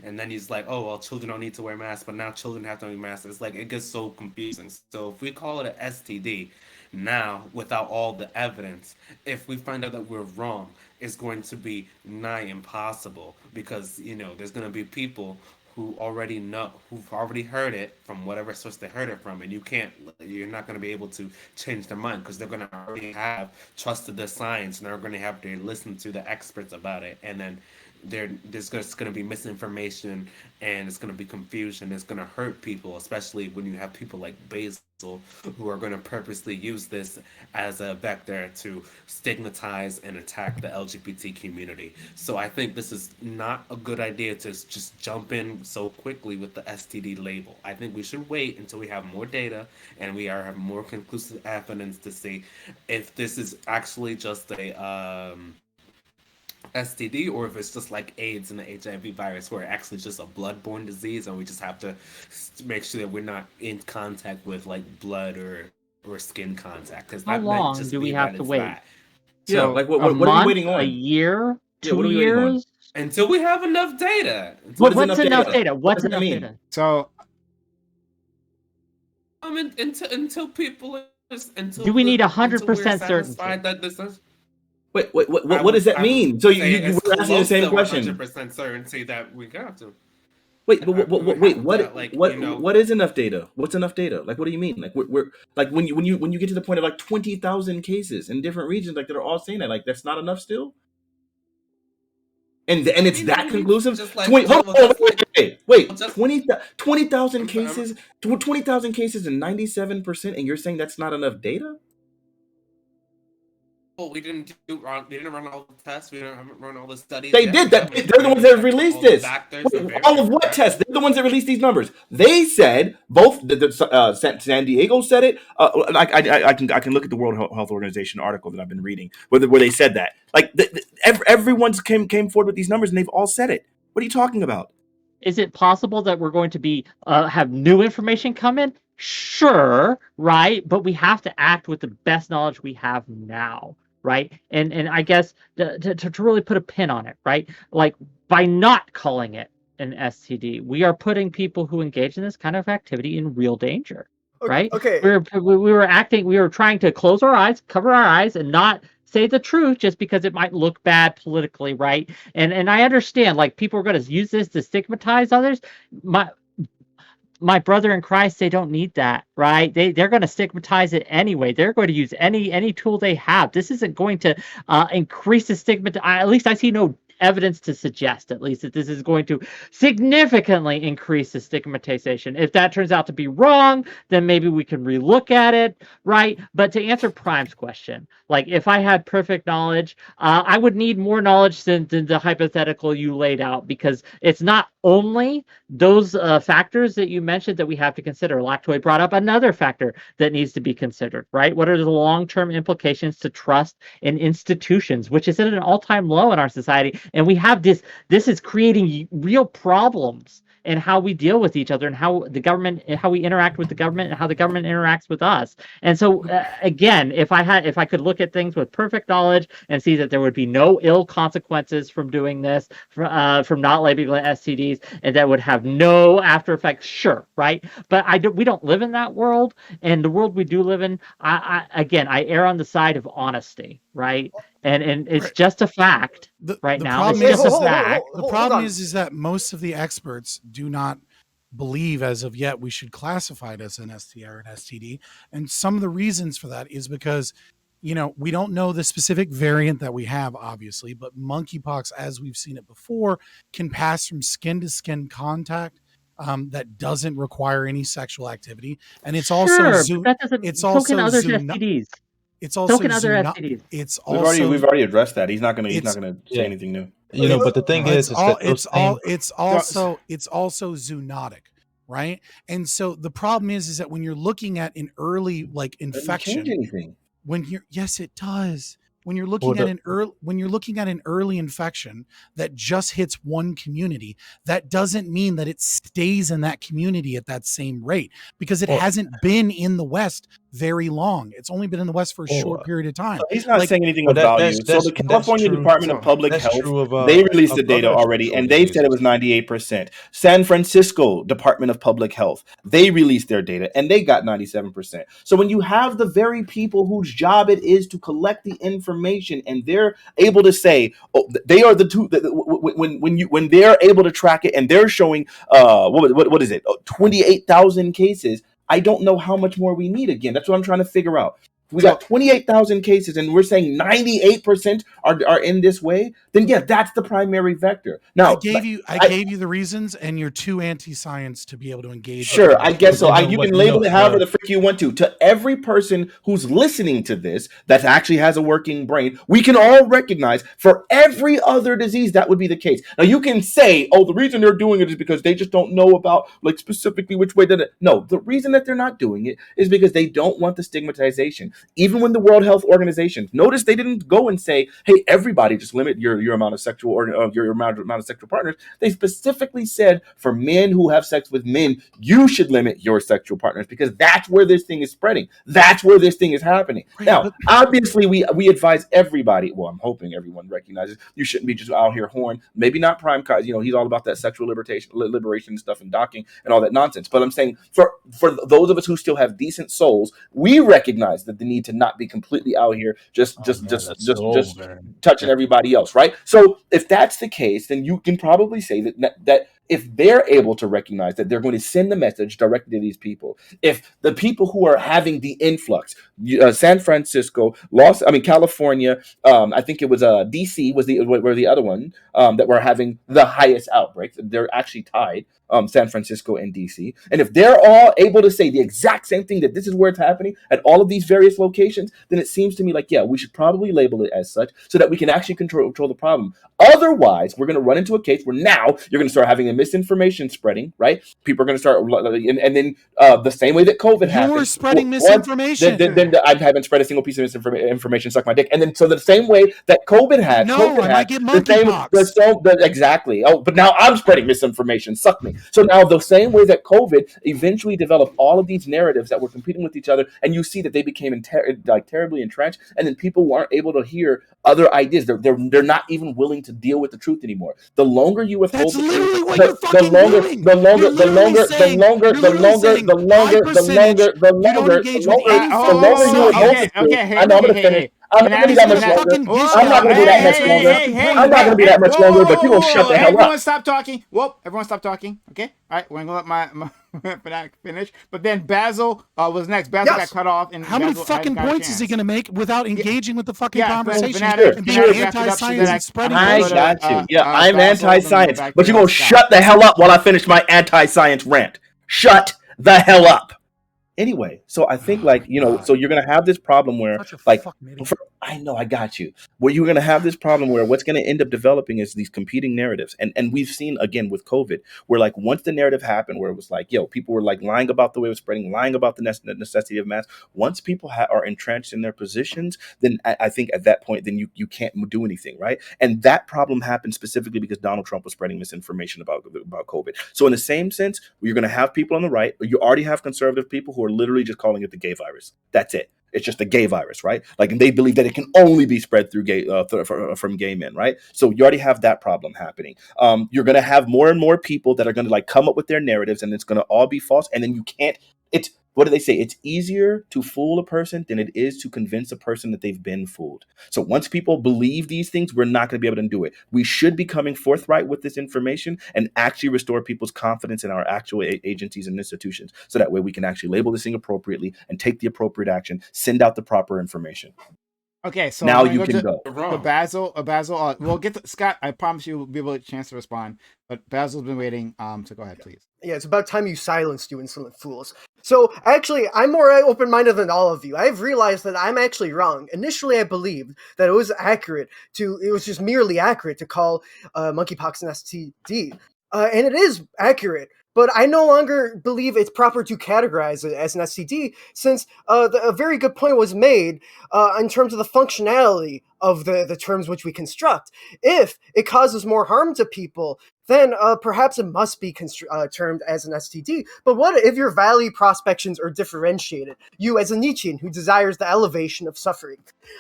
And then he's like, "Oh, well, children don't need to wear masks, but now children have to wear masks." It's like, it gets so confusing. So if we call it an STD now, without all the evidence, if we find out that we're wrong, it's going to be nigh impossible, because there's going to be people who've already heard it from whatever source they heard it from, and you're not going to be able to change their mind, because they're going to already have trusted the science, and they're going to have to listen to the experts about it. And then there's going to be misinformation, and it's going to be confusion. It's going to hurt people, especially when you have people like Basil, who are going to purposely use this as a vector to stigmatize and attack the LGBT community. So I think this is not a good idea to just jump in so quickly with the STD label. I think we should wait until we have more data and we have more conclusive evidence to see if this is actually just a STD, or if it's just like AIDS and the HIV virus, where it actually just a bloodborne disease, and we just have to make sure that we're not in contact with like blood or skin contact. Because How long do we have to wait? Yeah, So like what a are we month, waiting on? a year, Yeah, what 2 are we waiting on? years? Until we have enough data. What is What's enough data? What What's does that enough mean? data? So Until people until Do we need until we're 100% satisfied certainty? that this is. Wait, what does that mean? So you were asking the same question. 100% certainty that we got to. Wait, but wait, Like, what is enough data? What's enough data? Like, what do you mean? Like, we're like when you get to the point of like 20,000 cases in different regions, like that are all saying that, like that's not enough still. And it's that conclusive. Just like, 20, hold on, wait, well, just- 20,000 cases, 20,000 cases and 97%, and you're saying that's not enough data? we didn't run all the tests. We haven't run all the studies. They yet. did We that. haven't They're the ones that have checked released all the this. factors Wait, and all of what correct. tests? They're the ones that released these numbers. They said both. San Diego said it. I can look at the World Health Organization article that I've been reading where they said that. Like everyone's came forward with these numbers and they've all said it. What are you talking about? Is it possible that we're going to be have new information come in? Sure, right? But we have to act with the best knowledge we have now, right? And I guess to really put a pin on it, right? Like by not calling it an STD, we are putting people who engage in this kind of activity in real danger, right? Okay. We were trying to close our eyes, cover our eyes, and not say the truth just because it might look bad politically, right? And I understand, like, people are going to use this to stigmatize others. My brother in Christ, they don't need that, right? They're going to stigmatize it anyway. They're going to use any tool they have. This isn't going to increase the stigma. At least I see no evidence to suggest, at least, that this is going to significantly increase the stigmatization. If that turns out to be wrong, then maybe we can relook at it, right? But to answer Prime's question, like, if I had perfect knowledge, I would need more knowledge than the hypothetical you laid out, because it's not only those factors that you mentioned that we have to consider. Lactoid brought up another factor that needs to be considered, right? What are the long-term implications to trust in institutions, which is at an all-time low in our society? And we have this is creating real problems in how we deal with each other and how we interact with the government and how the government interacts with us. And so again, if I could look at things with perfect knowledge and see that there would be no ill consequences from doing this, from not labeling STDs, and that would have no after effects, sure, right? But we don't live in that world, and the world we do live in, I err on the side of honesty, right? And it's just a fact right now. It's just a fact. The problem is that most of the experts do not believe as of yet we should classify it as an STI or an STD. And some of the reasons for that is because, we don't know the specific variant that we have, obviously, but monkeypox, as we've seen it before, can pass from skin to skin contact. That doesn't require any sexual activity. And it's also STDs. It's also STDs. It's also we've already addressed that. He's not gonna say anything new. But the thing is it's also zoonotic, right? And so the problem is that when you're looking at an early infection, yes, it does. When you're looking at an early infection that just hits one community, that doesn't mean that it stays in that community at that same rate, because it hasn't been in the West very long. It's only been in the West for a short period of time. So he's not saying anything of value. So the California Department of Public Health, they released the data already, and they said it was 98%. San Francisco Department of Public Health, they released their data, and they got 97%. So when you have the very people whose job it is to collect the information, and they're able to say, they are the two. When they're able to track it, and they're showing, what is it, 28,000 cases. I don't know how much more we need. Again, that's what I'm trying to figure out. We got 28,000 cases and we're saying 98% are in this way, then yeah, that's the primary vector. Now, I gave you the reasons, and you're too anti-science to be able to engage. Sure, I guess so. You can label it however the frick you want to. To every person who's listening to this that actually has a working brain, we can all recognize for every other disease that would be the case. Now, you can say, oh, the reason they're doing it is because they just don't know about specifically which way that. No, the reason that they're not doing it is because they don't want the stigmatization. Even when the World Health Organization, notice they didn't go and say, hey, everybody just limit your amount of sexual your amount of sexual partners. They specifically said for men who have sex with men, you should limit your sexual partners, because that's where this thing is spreading. That's where this thing is happening. Right, now, obviously, we advise everybody. Well, I'm hoping everyone recognizes you shouldn't be just out here horn. Maybe not PrimeCayes. He's all about that sexual liberation stuff and docking and all that nonsense. But I'm saying for those of us who still have decent souls, we recognize that the need to not be completely out here just touching everybody else, right? So if that's the case, then you can probably say that If they're able to recognize that they're going to send the message directly to these people, if the people who are having the influx, San Francisco, California, I think it was DC were the other one that were having the highest outbreaks. They're actually tied, San Francisco and DC. And if they're all able to say the exact same thing, that this is where it's happening at all of these various locations, then it seems to me like, yeah, we should probably label it as such so that we can actually control the problem. Otherwise, we're going to run into a case where now you're going to start having a misinformation spreading, right? People are going to start, and then the same way that COVID happened. You're spreading misinformation. Then I haven't spread a single piece of misinformation. Suck my dick. And then so the same way that COVID had, I might get monkeypox. Exactly. Oh, but now I'm spreading misinformation. Suck me. So now the same way that COVID eventually developed all of these narratives that were competing with each other, and you see that they became terribly entrenched, and then people weren't able to hear other ideas. They're not even willing to deal with the truth anymore. The longer you withhold, that's literally what you're fucking doing. The longer you withhold. I'm not going to finish. I'm not going to be that much longer. I'm not going to be that much longer. I'm not going to be that much longer. But you gonna shut the hell up. Everyone stop talking. Whoop! Everyone stop talking. Okay. All right. We're gonna let my Fanatic finish. But then Basil was next. Basil got cut off. And how many fucking points is he going to make without engaging with the fucking conversation and being anti-science and spreading? I got you. Yeah, I'm anti-science. But you're going to shut the hell up while I finish my anti-science rant. Shut the hell up. Anyway, so I think so you're going to have this problem where I know, I got you. Where you're going to have this problem where what's going to end up developing is these competing narratives. And we've seen, again, with COVID, where like once the narrative happened, where it was like, people were like lying about the way it was spreading, lying about the necessity of masks. Once people are entrenched in their positions, then I think at that point, then you can't do anything, right? And that problem happened specifically because Donald Trump was spreading misinformation about COVID. So in the same sense, you're going to have people on the right, you already have conservative people who are literally just calling it the gay virus. That's it. It's just a gay virus, right? Like, and they believe that it can only be spread through from gay men, right? So you already have that problem happening. You're going to have more and more people that are going to like come up with their narratives, and it's going to all be false. And then you can't. What do they say? It's easier to fool a person than it is to convince a person that they've been fooled. So once people believe these things, we're not going to be able to do it. We should be coming forthright with this information and actually restore people's confidence in our actual agencies and institutions. So that way we can actually label this thing appropriately and take the appropriate action, send out the proper information. Okay, so now you can go. Basil, we'll get to Scott. I promise you will be able to chance to respond. But Basil's been waiting. So go ahead, please. Yeah, it's about time you silenced, you insolent fools. So, actually, I'm more open-minded than all of you. I've realized that I'm actually wrong. Initially, I believed that it was just merely accurate to call monkeypox an STD. And it is accurate. But I no longer believe it's proper to categorize it as an STD, since a very good point was made in terms of the functionality of the terms which we construct. If it causes more harm to people, then perhaps it must be termed as an STD. But what if your value prospections are differentiated? You, as a Nietzschean who desires the elevation of suffering.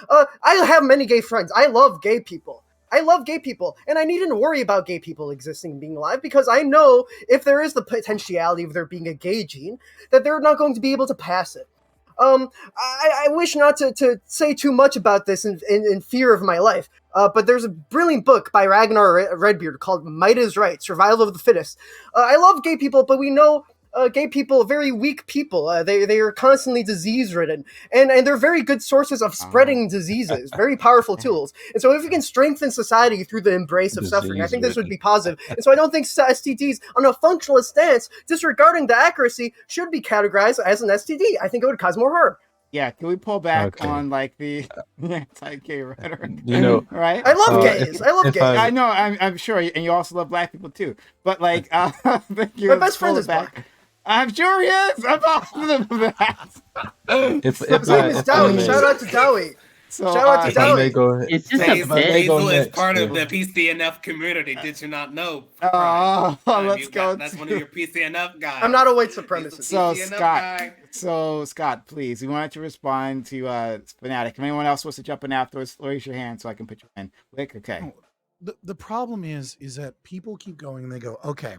I have many gay friends. I love gay people. And I needn't worry about gay people existing and being alive, because I know if there is the potentiality of there being a gay gene, that they're not going to be able to pass it. I wish not to say too much about this in fear of my life, but there's a brilliant book by Ragnar Redbeard called Might is Right, Survival of the Fittest. I love gay people, but we know gay people are very weak people. They are constantly disease-ridden, and they're very good sources of spreading diseases, very powerful tools. And so if we can strengthen society through the embrace of suffering, I think this would be positive. And so I don't think STDs, on a functionalist stance, disregarding the accuracy, should be categorized as an STD. I think it would cause more harm. Yeah, can we pull back on like the anti-gay rhetoric? Right? I love gays. I know. I'm sure, and you also love black people too. But like, thank you. My best friend is black. I'm sure he is. I'm positive of that. His name is Dowie. Shout out to Dowie. Shout out to Dowie. It's just Basil is part of the PCNF community. Did you not know? Let's go. That's one of your PCNF guys. I'm not a white supremacist. So Scott, please, we wanted to respond to Fanatic. If anyone else wants to jump in afterwards, raise your hand so I can put you in. Wick, okay. The problem is that people keep going and they go, okay,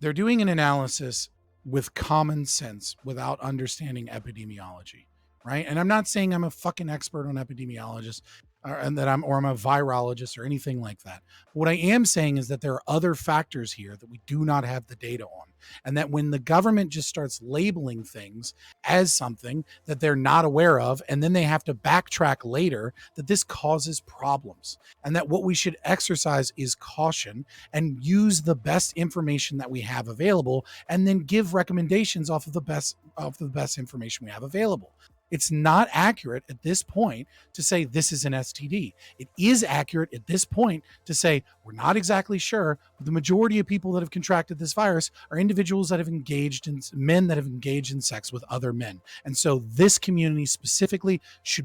they're doing an analysis with common sense without understanding epidemiology, right? And I'm not saying I'm a fucking expert on epidemiologists. and that I'm a virologist or anything like that. What I am saying is that there are other factors here that we do not have the data on, and that when the government just starts labeling things as something that they're not aware of, and then they have to backtrack later, that this causes problems, and that what we should exercise is caution and use the best information that we have available, and then give recommendations off of the best information we have available. It's not accurate at this point to say this is an STD. It is accurate at this point to say we're not exactly sure, but the majority of people that have contracted this virus are individuals that have engaged in men that have engaged in sex with other men. And so this community specifically should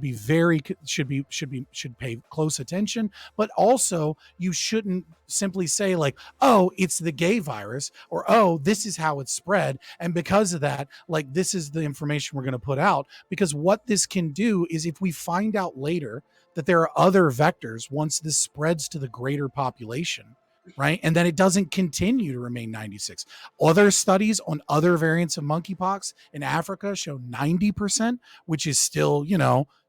pay close attention, but also you shouldn't simply say like, oh, it's the gay virus, or oh, this is how it's spread, and because of that, like, this is the information we're going to put out. Because what this can do is, if we find out later that there are other vectors once this spreads to the greater population, right, and then it doesn't continue to remain 96. Other studies on other variants of monkeypox in Africa show 90%, which is still,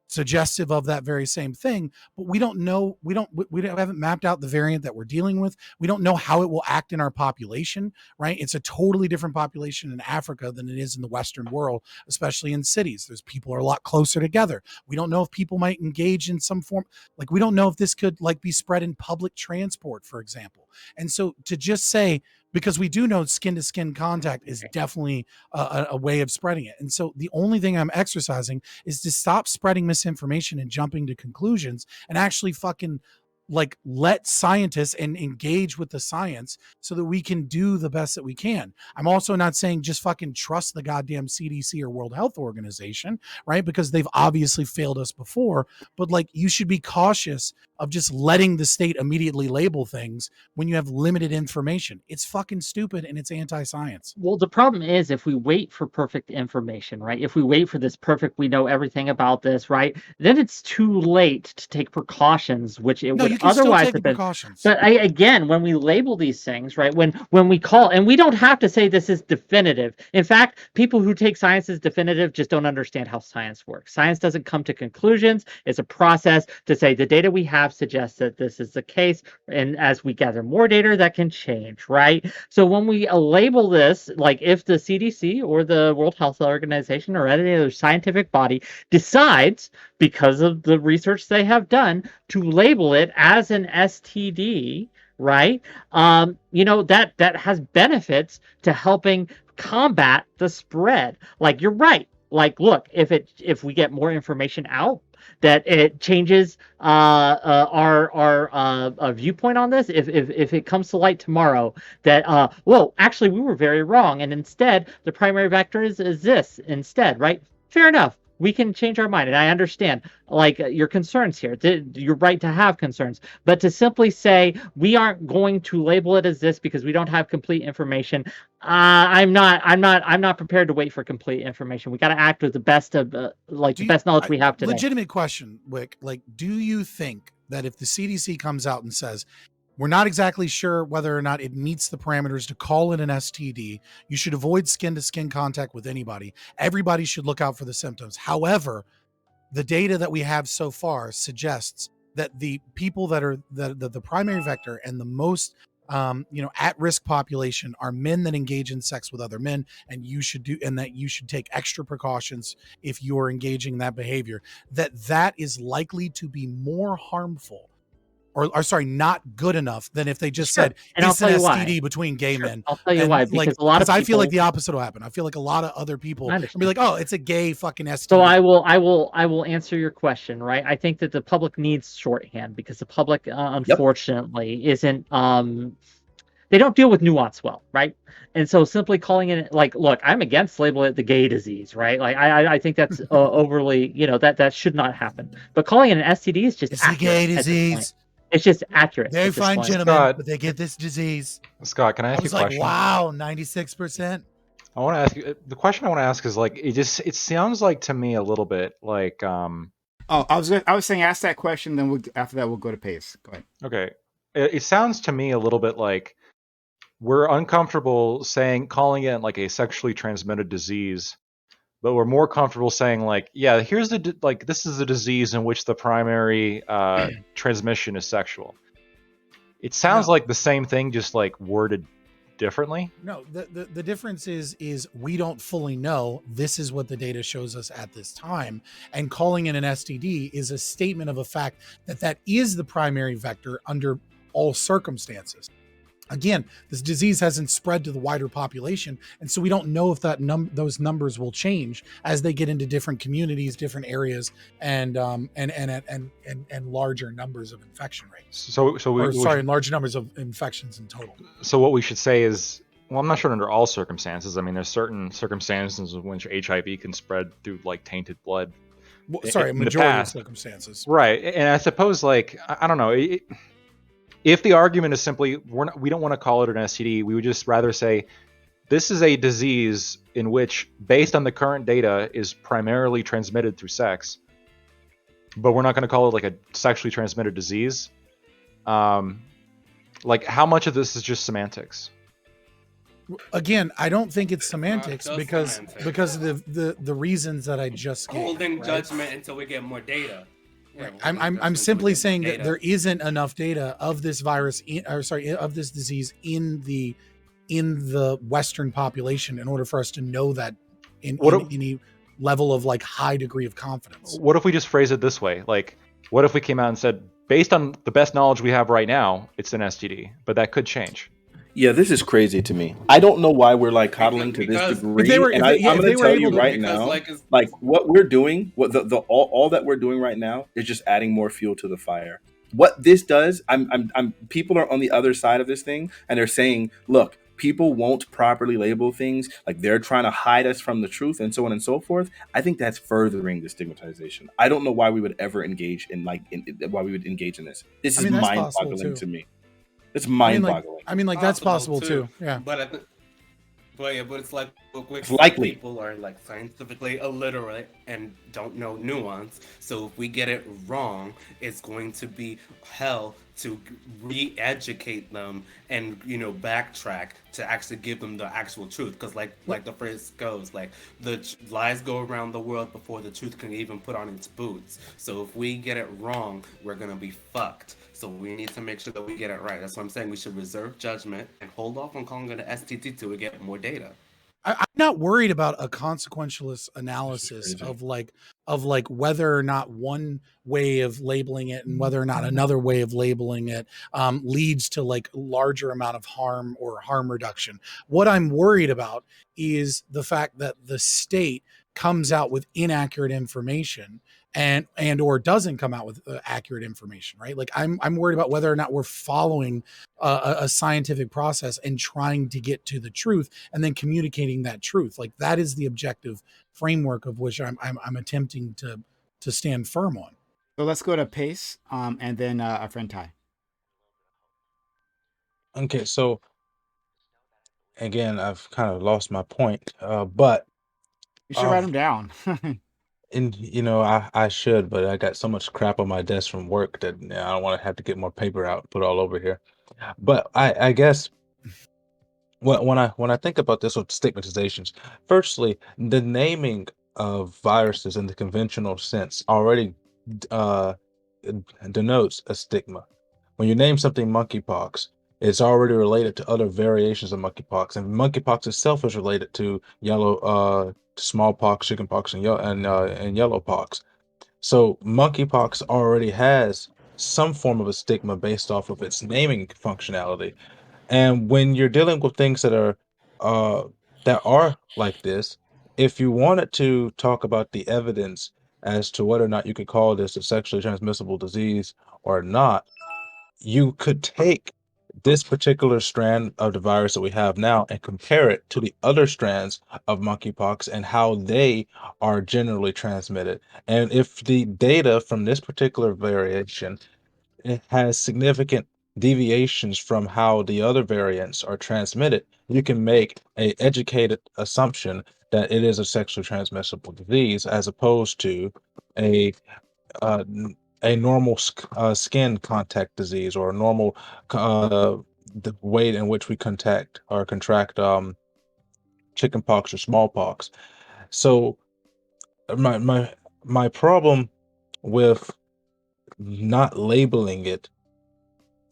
suggestive of that very same thing. But we don't know, we haven't mapped out the variant that we're dealing with. We don't know how it will act in our population, right? It's a totally different population in Africa than it is in the Western world, especially in cities. There's people are a lot closer together. We don't know if people might engage in some form, like, we don't know if this could like be spread in public transport, for example. And so to just say, because we do know skin-to-skin contact is definitely a way of spreading it. And so the only thing I'm exercising is to stop spreading misinformation and jumping to conclusions, and actually fucking like let scientists and engage with the science so that we can do the best that we can. I'm also not saying just fucking trust the goddamn CDC or World Health Organization, right? Because they've obviously failed us before, but like, you should be cautious of just letting the state immediately label things when you have limited information. It's fucking stupid and it's anti-science. Well, the problem is, if we wait for perfect information, right? If we wait for this perfect, we know everything about this, right? Then it's too late to take precautions, which it would You can otherwise still take have the been. precautions. But again, when we label these things, right? When we call, and we don't have to say this is definitive. In fact, people who take science as definitive just don't understand how science works. Science doesn't come to conclusions. It's a process to say the data we have suggests that this is the case, and as we gather more data, that can change, right? So when we label this, like, if the CDC or the World Health Organization or any other scientific body decides, because of the research they have done, to label it as an STD, right? That has benefits to helping combat the spread. Like, you're right. Like, look, if we get more information out, that it changes our viewpoint on this. If it comes to light tomorrow that well, actually we were very wrong, and instead the primary vector is this instead, right? Fair enough. We can change our mind, and I understand like your concerns here. You're right to have concerns, but to simply say we aren't going to label it as this because we don't have complete information, I'm not prepared to wait for complete information. We got to act with the best of the best knowledge we have today. Legitimate question, Wick. Like, do you think that if the CDC comes out and says, we're not exactly sure whether or not it meets the parameters to call it an STD, you should avoid skin-to-skin contact with anybody, everybody should look out for the symptoms? However, the data that we have so far suggests that the people that are the primary vector and the most at-risk population are men that engage in sex with other men, and that you should take extra precautions if you're engaging in that behavior, that is likely to be more harmful or sorry, not good enough than if they just said it's an STD between gay men. I'll tell you why. Because a lot of I feel like the opposite will happen. I feel like a lot of other people will be like, oh, it's a gay fucking STD. So I will answer your question, right? I think that the public needs shorthand because the public, unfortunately, isn't they don't deal with nuance well, right? And so simply calling it like, look, I'm against labeling it the gay disease, right? Like I think that's overly, that should not happen. But calling it an STD is just it's a gay disease. It's just accurate. Very fine gentlemen, Scott, but they get this disease. Scott, can I ask you a question? Wow, 96%. I want to ask you the question. I want to ask is like, it sounds like to me a little bit like I was saying ask that question, then after that we'll go to Pace. Go ahead. Okay, it sounds to me a little bit like we're uncomfortable calling it like a sexually transmitted disease but we're more comfortable saying like, yeah, here's this is a disease in which the primary transmission is sexual. It sounds No. like the same thing, just like worded differently. No, the difference is we don't fully know. This is what the data shows us at this time, and calling it an STD is a statement of a fact that is the primary vector under all circumstances. Again, this disease hasn't spread to the wider population, and so we don't know if those numbers will change as they get into different communities, different areas, and larger numbers of infection rates. Large numbers of infections in total. So what we should say is, well, I'm not sure under all circumstances. I mean, there's certain circumstances in which HIV can spread through like tainted blood. Majority of circumstances. Right, and I suppose like I don't know. If the argument is simply we don't want to call it an STD, we would just rather say this is a disease in which, based on the current data, is primarily transmitted through sex, but we're not going to call it like a sexually transmitted disease. Like, how much of this is just semantics? Again, I don't think it's semantics because of the reasons that I just gave. Holding judgment until we get more data. Right. I'm simply saying that there isn't enough data of this virus, of this disease in the Western population in order for us to know that in any level of like high degree of confidence. What if we just phrase it this way? Like, what if we came out and said, based on the best knowledge we have right now, it's an STD, but that could change. Yeah, this is crazy to me. I don't know why we're like coddling to this degree. I'm going to tell you right now, like what we're doing, what all that we're doing right now is just adding more fuel to the fire. What this does, people are on the other side of this thing, and they're saying, look, people won't properly label things, like they're trying to hide us from the truth, and so on and so forth. I think that's furthering the stigmatization. I don't know why we would ever engage in why we would engage in this. This is mind-boggling to me. It's mind-boggling. I mean, that's possible too. Yeah. But it's like it's likely people are like scientifically illiterate and don't know nuance. So if we get it wrong, it's going to be hell to re-educate them and backtrack to actually give them the actual truth. Because like the phrase goes, like the lies go around the world before the truth can even put on its boots. So if we get it wrong, we're gonna be fucked. So we need to make sure that we get it right. That's what I'm saying. We should reserve judgment and hold off on calling it an STD till we get more data. I'm not worried about a consequentialist analysis of whether or not one way of labeling it and whether or not another way of labeling it leads to like larger amount of harm or harm reduction. What I'm worried about is the fact that the state comes out with inaccurate information and or doesn't come out with accurate information, right? Like I'm worried about whether or not we're following a scientific process and trying to get to the truth and then communicating that truth. Like that is the objective framework of which I'm attempting to stand firm on. So let's go to Pace, and then our friend Ty. Okay, so again, I've kind of lost my point, but you should write them down. And I should, but I got so much crap on my desk from work that I don't want to have to get more paper out, put all over here. But I guess when I think about this with stigmatizations, firstly, the naming of viruses in the conventional sense already denotes a stigma. When you name something monkeypox, it's already related to other variations of monkeypox, and monkeypox itself is related to smallpox, chickenpox, and yellowpox. So monkeypox already has some form of a stigma based off of its naming functionality. And when you're dealing with things that are like this, if you wanted to talk about the evidence as to whether or not you could call this a sexually transmissible disease or not, you could take this particular strand of the virus that we have now and compare it to the other strands of monkeypox and how they are generally transmitted. And if the data from this particular variation has significant deviations from how the other variants are transmitted, you can make an educated assumption that it is a sexually transmissible disease as opposed to a normal skin contact disease or a normal the way in which we contract chickenpox or smallpox. So my problem with not labeling it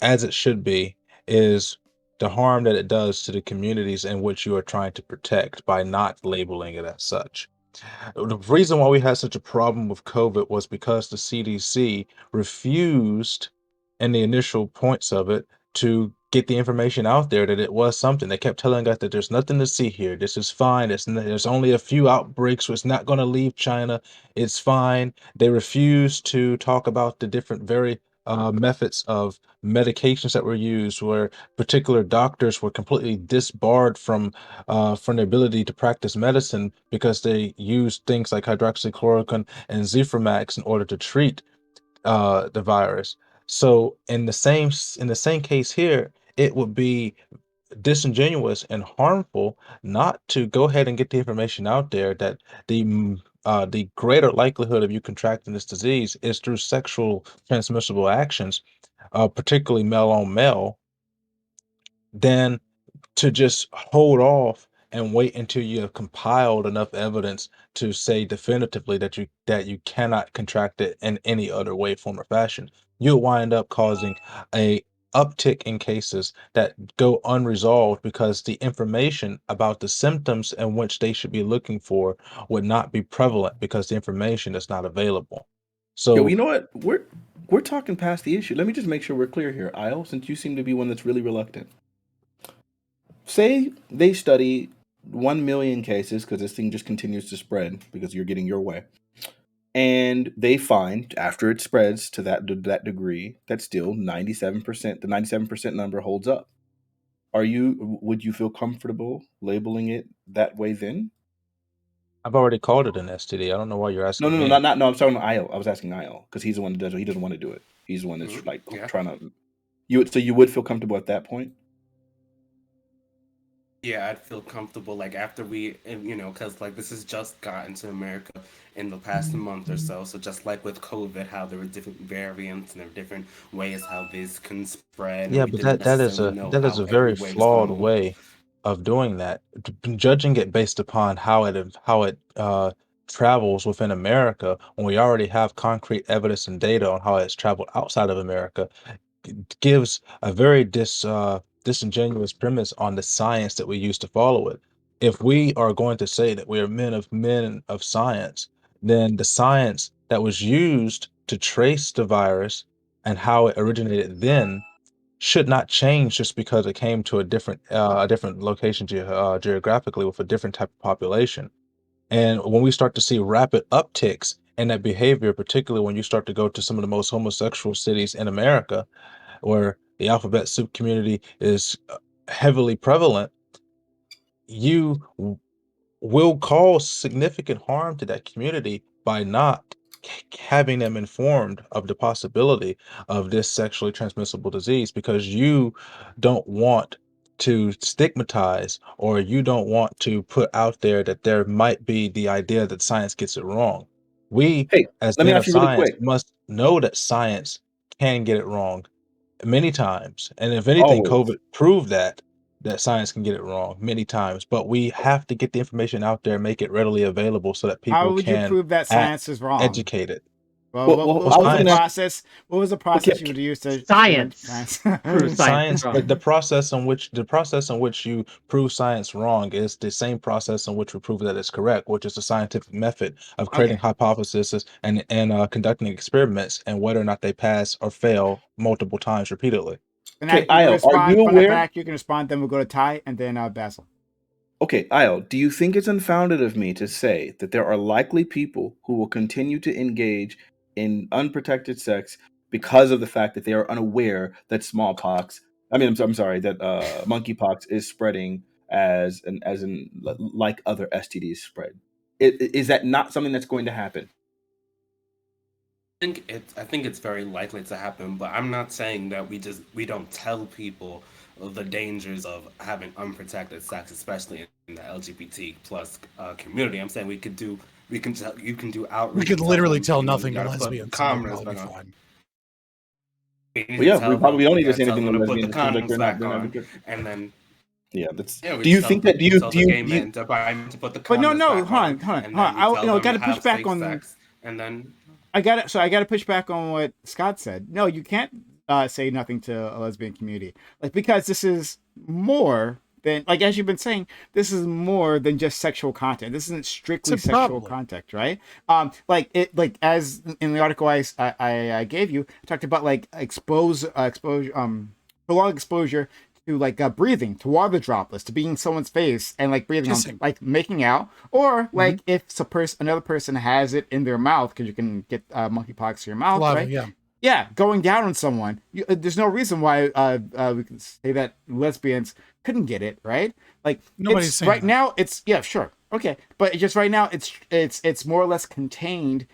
as it should be is the harm that it does to the communities in which you are trying to protect by not labeling it as such. The reason why we had such a problem with COVID was because the CDC refused, in the initial points of it, to get the information out there that it was something. They kept telling us that there's nothing to see here. This is fine. There's only a few outbreaks, so it's not going to leave China. It's fine. They refused to talk about the different very methods of medications that were used, where particular doctors were completely disbarred from the ability to practice medicine because they use things like hydroxychloroquine and Ziframax in order to treat the virus. So in the same case here, it would be disingenuous and harmful not to go ahead and get the information out there that the greater likelihood of you contracting this disease is through sexual transmissible actions, particularly male on male, than to just hold off and wait until you have compiled enough evidence to say definitively that you cannot contract it in any other way, form, or fashion. You'll wind up causing a uptick in cases that go unresolved because the information about the symptoms in which they should be looking for would not be prevalent because the information is not available. Yo, So you know what? We're talking past the issue. Let me just make sure we're clear here, Isle, since you seem to be one that's really reluctant. Say they study 1 million cases, because this thing just continues to spread because you're getting your way. And they find, after it spreads to that degree, that still 97%, the 97% number holds up. Would you feel comfortable labeling it that way then? I've already called it an STD. I don't know why you're No, asking no, me. not no. I'm talking about Isle. I was asking Isle because he's the one that does it. He doesn't want to do it. He's the one that's like Yeah. trying to. So you would feel comfortable at that point? Yeah, I'd feel comfortable like after we, because like this has just gotten to America in the past month or so. So just like with COVID, how there were different variants and there were different ways how this can spread, and Yeah, we but didn't necessarily know that is how a every very way was going flawed to look. way of doing that. Judging it based upon how it travels within America, when we already have concrete evidence and data on how it's traveled outside of America, gives a very disingenuous premise on the science that we use to follow it. If we are going to say that we are men of science, then the science that was used to trace the virus and how it originated then should not change just because it came to a different location geographically with a different type of population. And when we start to see rapid upticks in that behavior, particularly when you start to go to some of the most homosexual cities in America, where the alphabet soup community is heavily prevalent, you will cause significant harm to that community by not having them informed of the possibility of this sexually transmissible disease because you don't want to stigmatize or you don't want to put out there that there might be the idea that science gets it wrong. We, Hey, as let me men ask of you really science, quick. must know that science can get it wrong many times. And if anything, Always. COVID proved that science can get it wrong many times, but we have to get the information out there, make it readily available so that How people would you can prove that act science is wrong? educated. Well, Well, what, well, what, I what was was the gonna Science, ask. process? What was the Okay, process you would use to prevent Science science? proves science is science, wrong. the process in which you prove science wrong is the same process in which we prove that it's correct, which is the scientific method of creating Okay. hypotheses and conducting experiments and whether or not they pass or fail multiple times repeatedly. And okay, that you can Isle, are you respond from the aware? back. You can respond. Then we'll go to Ty and then Basil. Okay, Isle, do you think it's unfounded of me to say that there are likely people who will continue to engage in unprotected sex because of the fact that they are unaware that smallpox, I'm sorry, that monkeypox is spreading like other STDs spread? Is that not something that's going to happen? I think it's very likely to happen, but I'm not saying that we don't tell people the dangers of having unprotected sex, especially in the LGBT plus community. I'm saying you can do We outreach could and tell literally them, tell you nothing to gotta put lesbians and they'll condoms probably be back on. fine. You need Well, to yeah, we tell them, probably don't you need to gotta say tell anything them to to put the lesbians because like condoms back they're not on, and then Yeah, that's. Yeah, we Do you tell think that? we tell the gay men to buy to put the But no, condoms no, back on, hold on. and then we I, tell them got to to push have back safe on. sex, and then I got to push back on what Scott said. No, you can't say nothing to a lesbian community, like, because this is more than, like, as you've been saying, this is more than just sexual content. This isn't strictly It's a sexual problem. content, right? Like it, like, as in the article I gave you, I talked about, like, prolonged exposure to, like, breathing, to water droplets, to being in someone's face and, like, breathing on, Kissing. like, making out, or like if another person has it in their mouth, because you can get monkeypox in your mouth, Saliva, right? yeah. Yeah, going down on someone. There's no reason why we can say that lesbians couldn't get it, right? Like, Nobody's it's saying right that. now. It's, yeah, sure, okay, but just right now, it's more or less contained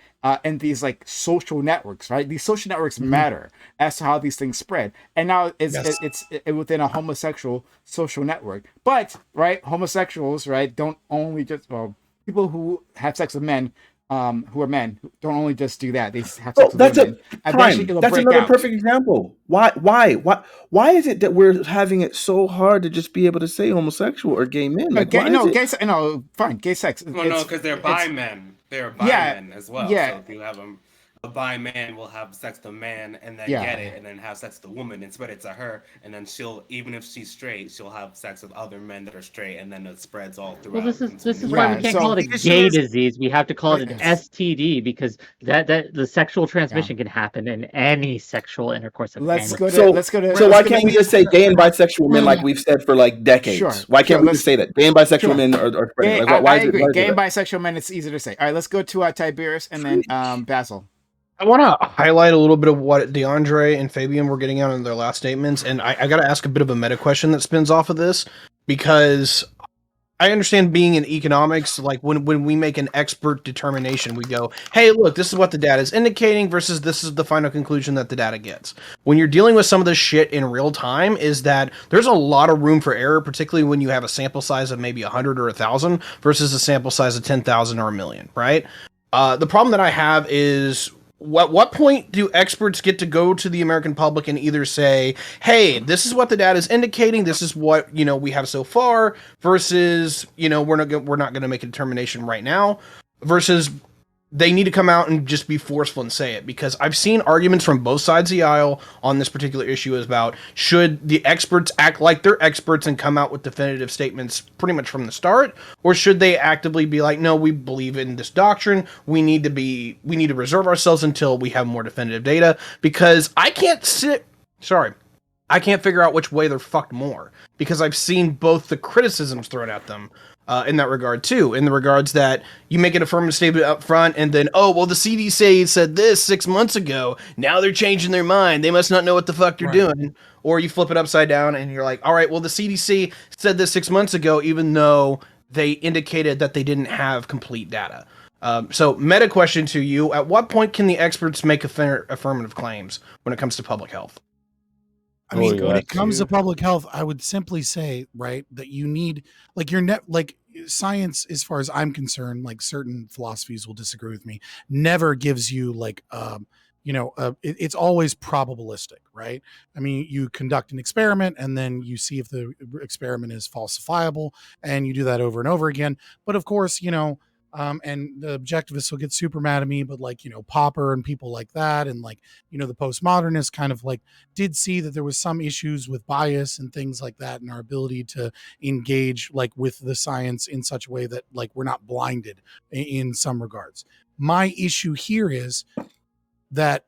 in these, like, social networks, right? These social networks matter as to how these things spread, and now Yes. it's within a homosexual social network. But right, homosexuals, right, don't only just, well, people who have sex with men, who are men, don't only just do that. They have sex Oh, with that's women. a Eventually, prime. it'll That's break another out. perfect example. Why is it that we're having it so hard to just be able to say homosexual or gay men? Like, why is it? No, fine, gay sex. well, no, because they're bi men. They're bi Yeah, men as well. yeah. So if you have a bi man will have sex with a man and then Yeah. get it, and then have sex with a woman and spread it to her, and then she'll, even if she's straight, she'll have sex with other men that are straight, and then it spreads all throughout. Well, this is consuming why we Yeah, can't so call it a the issue gay is- disease. We have to call it an Yes. STD, because that the sexual transmission can happen in any sexual intercourse of Let's any. go to. So, Let's go to. so let's why go can't to- we just say gay and bisexual men like we've said for like decades? Sure, Why can't we let's- just say that gay and bisexual sure. men are spreading? Gay, Like, why I is it? agree. Why is Gay it and that? bisexual men, it's easier to say. All right, let's go to Tiberius and then Basil. I want to highlight a little bit of what DeAndre and Fabian were getting out in their last statements, and I got to ask a bit of a meta question that spins off of this, because I understand being in economics, like when we make an expert determination, we go, hey, look, this is what the data is indicating versus this is the final conclusion that the data gets. When you're dealing with some of this shit in real time, is that there's a lot of room for error, particularly when you have a sample size of maybe 100 or 1,000 versus a sample size of 10,000 or 1,000,000, right? The problem that I have is, what point do experts get to go to the American public and either say, hey, this is what the data is indicating, this is what, we have so far, versus, we're not going to make a determination right now, versus they need to come out and just be forceful and say it? Because I've seen arguments from both sides of the aisle on this particular issue about, should the experts act like they're experts and come out with definitive statements pretty much from the start, or should they actively be like, no, we believe in this doctrine, we need to reserve ourselves until we have more definitive data? Because I can't figure out which way they're fucked more, because I've seen both the criticisms thrown at them in that regard too, in the regards that you make an affirmative statement up front and then, oh, well, the CDC said this 6 months ago, now they're changing their mind, they must not know what the fuck they're doing. Or you flip it upside down and you're like, all right, well, the CDC said this 6 months ago, even though they indicated that they didn't have complete data. So meta question to you, at what point can the experts make affirmative claims when it comes to public health? I mean, yeah, when it that's comes to public health, I would simply say, right, that you need, like, science, as far as I'm concerned, like, certain philosophies will disagree with me, never gives you, like, it's always probabilistic, right? I mean, you conduct an experiment and then you see if the experiment is falsifiable, and you do that over and over again. But of course, and the objectivists will get super mad at me, but, like, Popper and people like that, and, like, the postmodernists kind of, like, did see that there was some issues with bias and things like that, and our ability to engage, like, with the science in such a way that, like, we're not blinded in some regards. My issue here is that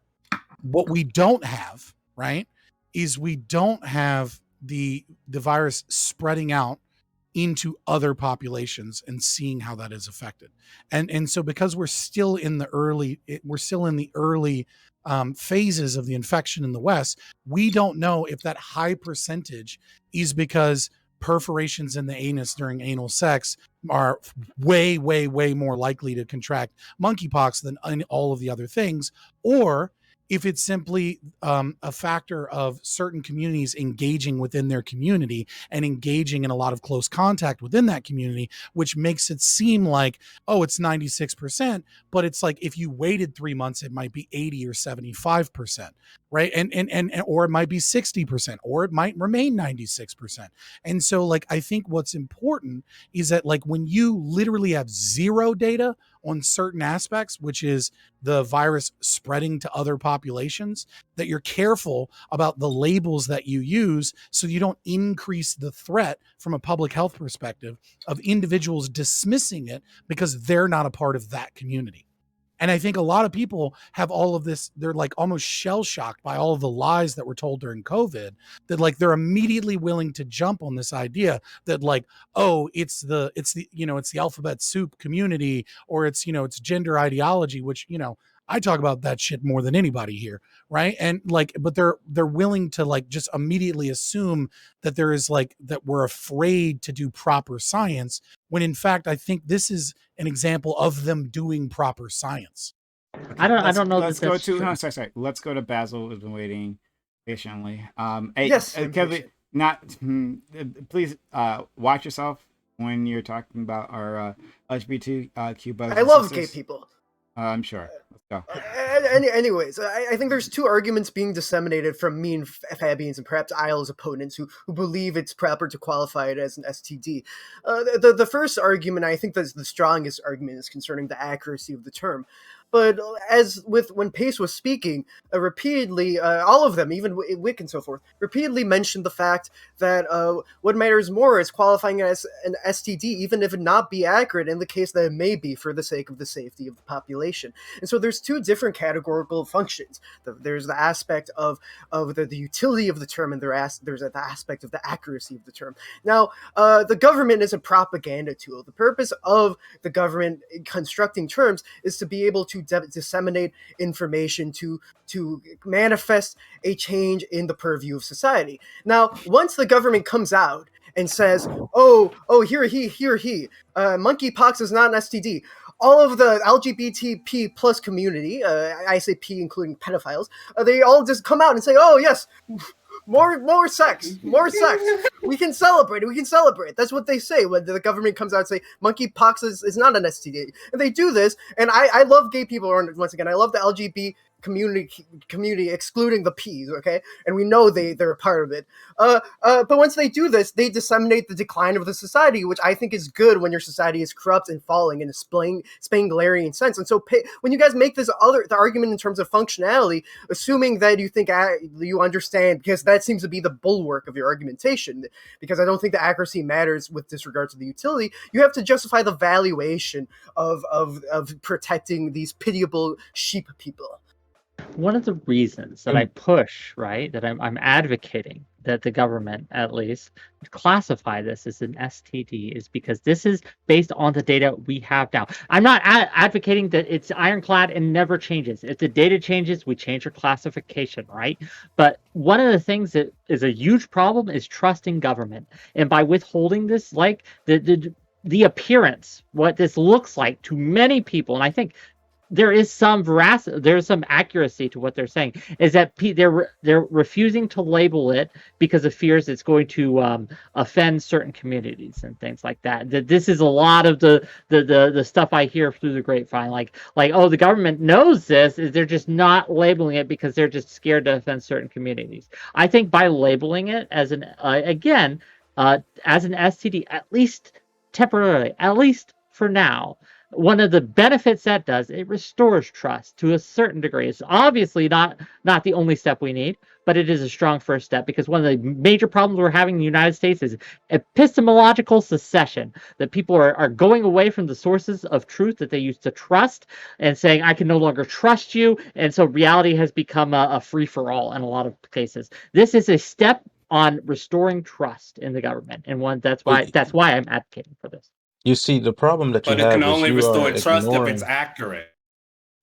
what we don't have, right, is we don't have the virus spreading out into other populations and seeing how that is affected. And so, because we're still in the early phases of the infection in the West, we don't know if that high percentage is because perforations in the anus during anal sex are way, way, way more likely to contract monkeypox than all of the other things, or if it's simply a factor of certain communities engaging within their community and engaging in a lot of close contact within that community, which makes it seem like, oh, it's 96%, but it's like if you waited 3 months, it might be 80 or 75%, right? And or it might be 60%, or it might remain 96%. And so like I think what's important is that like when you literally have zero data on certain aspects, which is the virus spreading to other populations, that you're careful about the labels that you use so you don't increase the threat from a public health perspective of individuals dismissing it because they're not a part of that community. And I think a lot of people have all of this, they're like almost shell shocked by all of the lies that were told during COVID, that like they're immediately willing to jump on this idea that like, oh, it's the alphabet soup community, or it's gender ideology, which, I talk about that shit more than anybody here, right? And like, but they're willing to like just immediately assume that there is like that we're afraid to do proper science, when in fact I think this is an example of them doing proper science. I don't know. Let's that go that's to true. no, sorry. Let's go to Basil, who's been waiting patiently. Yes, I'm Kevin, patient. please watch yourself when you're talking about our LGBTQ brothers I and love gay sisters. people. I'm sure. Let's go. Anyways, I think there's two arguments being disseminated from me and Fabian's and perhaps Isle's opponents who believe it's proper to qualify it as an STD. The first argument, I think that's the strongest argument, is concerning the accuracy of the term. But as with when Pace was speaking, repeatedly, all of them, even Wick and so forth, repeatedly mentioned the fact that what matters more is qualifying it as an STD, even if it not be accurate in the case that it may be for the sake of the safety of the population. And so there's two different categorical functions. There's the aspect of the utility of the term, and there's the aspect of the accuracy of the term. Now, the government is a propaganda tool. The purpose of the government constructing terms is to be able to disseminate information to manifest a change in the purview of society. Now, once the government comes out and says, "Oh, here he, monkeypox is not an STD," all of the LGBTP plus community, I say P including pedophiles, they all just come out and say, "Oh yes, more sex. We can celebrate. That's what they say when the government comes out and say monkeypox is not an STD. And they do this, and I love gay people. Once again, I love the LGBT community, excluding the P's, okay? And we know they're a part of it. But once they do this, they disseminate the decline of the society, which I think is good when your society is corrupt and falling in a Spenglerian sense. And so when you guys make the argument in terms of functionality, assuming that you think you understand, because that seems to be the bulwark of your argumentation, because I don't think the accuracy matters with disregard to the utility, you have to justify the valuation of protecting these pitiable sheep people. One of the reasons that I push, right, that I'm advocating that the government at least classify this as an STD is because this is based on the data we have now. I'm not advocating that it's ironclad and never changes. If the data changes, we change our classification, right? But one of the things that is a huge problem is trusting government. And by withholding this, like the appearance, what this looks like to many people, and I think there is some veracity, there's some accuracy to what they're saying, is that they're refusing to label it because of fears it's going to offend certain communities and things like that. That this is a lot of the stuff I hear through the grapevine, like oh, the government knows this, is they're just not labeling it because they're just scared to offend certain communities. I think by labeling it as an as an STD, at least temporarily, at least for now, one of the benefits that does, it restores trust to a certain degree. It's obviously not the only step we need, but it is a strong first step, because one of the major problems we're having in the United States is epistemological secession, that people are going away from the sources of truth that they used to trust and saying, I can no longer trust you. And so reality has become a free-for-all in a lot of cases. This is a step on restoring trust in the government, and that's why I'm advocating for this. You see, the problem that you But it can have is only you are restore trust if it's ignoring. accurate.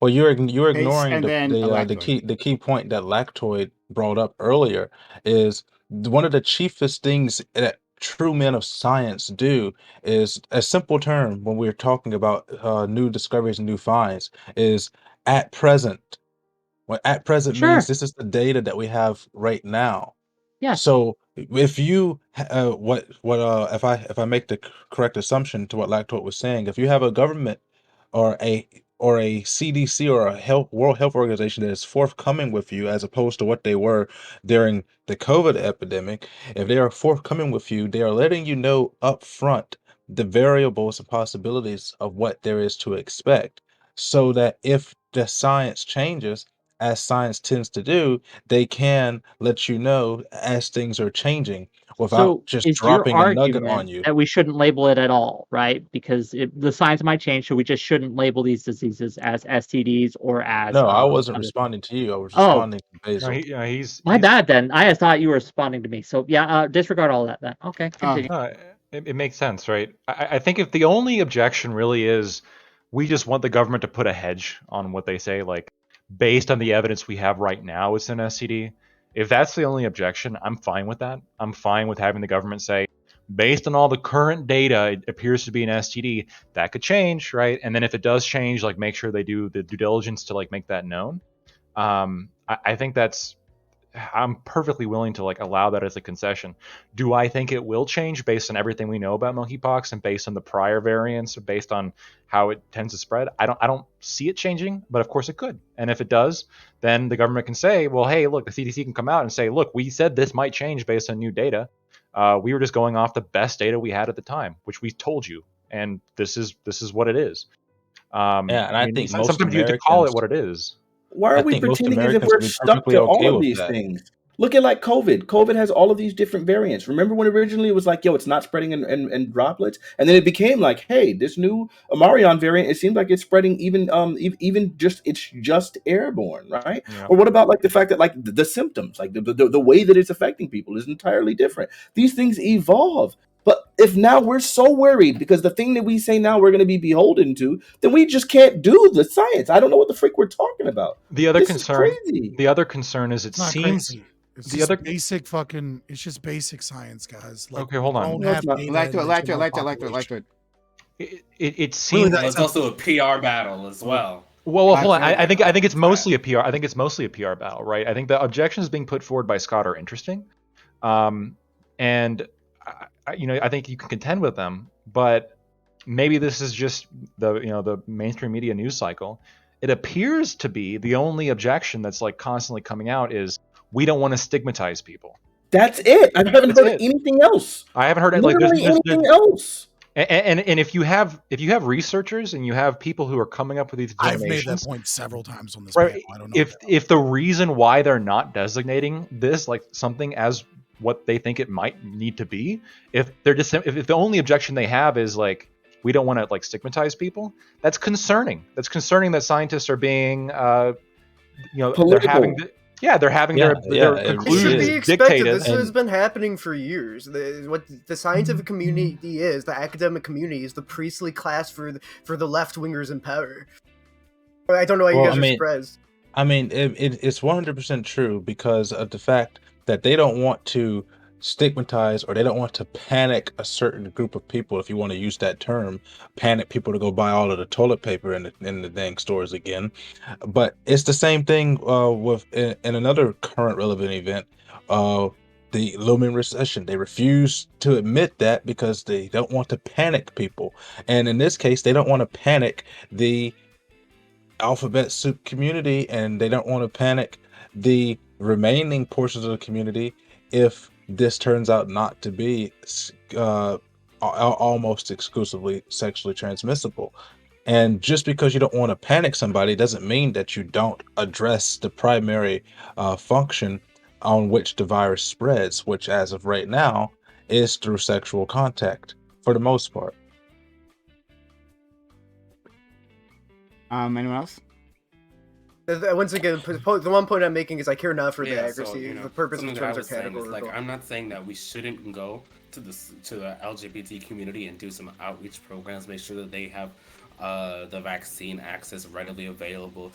Well, you're ignoring And then a the lactoid. key point that Lactoid brought up earlier is one of the chiefest things that true men of science do is a simple term when we're talking about new discoveries and new finds is at present. What at present Sure. means this is the data that we have right now. Yes. So if you if I make the correct assumption to what Lactoid was saying, if you have a government or a CDC or a World Health Organization that is forthcoming with you as opposed to what they were during the COVID epidemic, if they are forthcoming with you, they are letting you know up front the variables and possibilities of what there is to expect, so that if the science changes, as science tends to do, they can let you know as things are changing without So just is your dropping a nugget on argument you. that we shouldn't label it at all, right? Because the science might change, so we just shouldn't label these diseases as STDs or as No, I wasn't other. responding to you. I was Oh, responding to Basil. He's my bad then. I thought you were responding to me. So yeah, disregard all that then. Okay, continue. No, it makes sense, right? I think if the only objection really is we just want the government to put a hedge on what they say, like based on the evidence we have right now, it's an STD. If that's the only objection, I'm fine with that. I'm fine with having the government say, based on all the current data, it appears to be an STD. That could change, right? And then if it does change, like make sure they do the due diligence to like make that known. I think I'm perfectly willing to like allow that as a concession. Do I think it will change based on everything we know about monkeypox and based on the prior variants, or based on how it tends to spread? I don't see it changing, but of course it could. And if it does, then the government can say, well, hey, look, the CDC can come out and say, look, we said this might change based on new data. We were just going off the best data we had at the time, which we told you, and this is what it is. Yeah, and I think most sometimes you have to call it Americans, what it is. Why are I we think most pretending as if Americans we're would be stuck perfectly to all okay of with these that. things? Look at like COVID. COVID has all of these different variants. Remember when originally it was like, yo, it's not spreading in droplets, and then it became like, hey, this new Amarion variant, it seems like it's spreading even just it's just airborne, right? Yeah. Or what about like the fact that like the symptoms, like the way that it's affecting people is entirely different. These things evolve. But if now we're so worried because the thing that we say now we're going to be beholden to, then we just can't do the science. I don't know what the freak we're talking about. The other This is concern, crazy. is it It's not seems crazy. It's the just other. basic fucking. It's just basic science, guys. Like, Okay, hold on. don't No, it's have not. data in the general population. It Really, seems. that's Well, it's also a PR battle as well. Well, hold on. Lactoid, I think it's crap. mostly a PR. I think it's mostly a PR battle, right? I think the objections being put forward by Scott are interesting, and I think you can contend with them. But maybe this is just the mainstream media news cycle. It appears to be the only objection that's like constantly coming out is we don't want to stigmatize people. That's it. I haven't That's heard it. anything else. I haven't heard it. Literally anything else. And if you have researchers and you have people who are coming up with these I've made that determinations, point several times on this right? panel. I don't know. If the reason why they're not designating this like something as what they think it might need to be, if they're just if the only objection they have is like we don't want to like stigmatize people, that's concerning. That's concerning that scientists are being they're having Yeah, their it It really should conclusions be is. expected. dictated. This has And been happening for years. What the scientific community is, the academic community is the priestly class for the left wingers in power. I don't know why you well, guys are surprised. I mean, it's 100% true because of the fact that they don't want to stigmatize or they don't want to panic a certain group of people, if you want to use that term, panic people to go buy all of the toilet paper in the dang stores again. But it's the same thing with in another current relevant event, the looming recession. They refuse to admit that because they don't want to panic people, and in this case, they don't want to panic the alphabet soup community, and they don't want to panic the remaining portions of the community if this turns out not to be almost exclusively sexually transmissible. And just because you don't want to panic somebody doesn't mean that you don't address the primary function on which the virus spreads, which as of right now is through sexual contact for the most part. Anyone else? Once again, the one point I'm making is I care not for the Yeah, accuracy. so, the purpose something of that I terms are was saying is, categorical. like, I'm not saying that we shouldn't go to the LGBT community and do some outreach programs, make sure that they have the vaccine access readily available.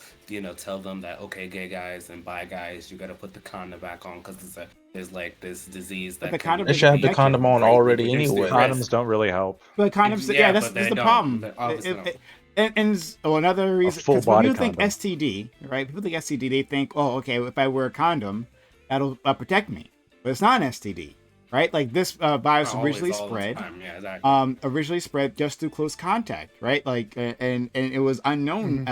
Tell them that, okay, gay guys and bi guys, you got to put the condom back on because there's like this disease that the can condom They should have the condom on greatly already reduce the anyway. risk. Condoms don't really help. But condoms, Yeah, yeah, but that's they the don't. problem. They obviously don't. Another A reason, full because when body you think condom. STD, right? People think STD, they think, oh, okay, if I wear a condom, that'll protect me. But it's not an STD, right? Like this virus Not always, all the time. Yeah, exactly. originally spread just through close contact, right? Like, and it was unknown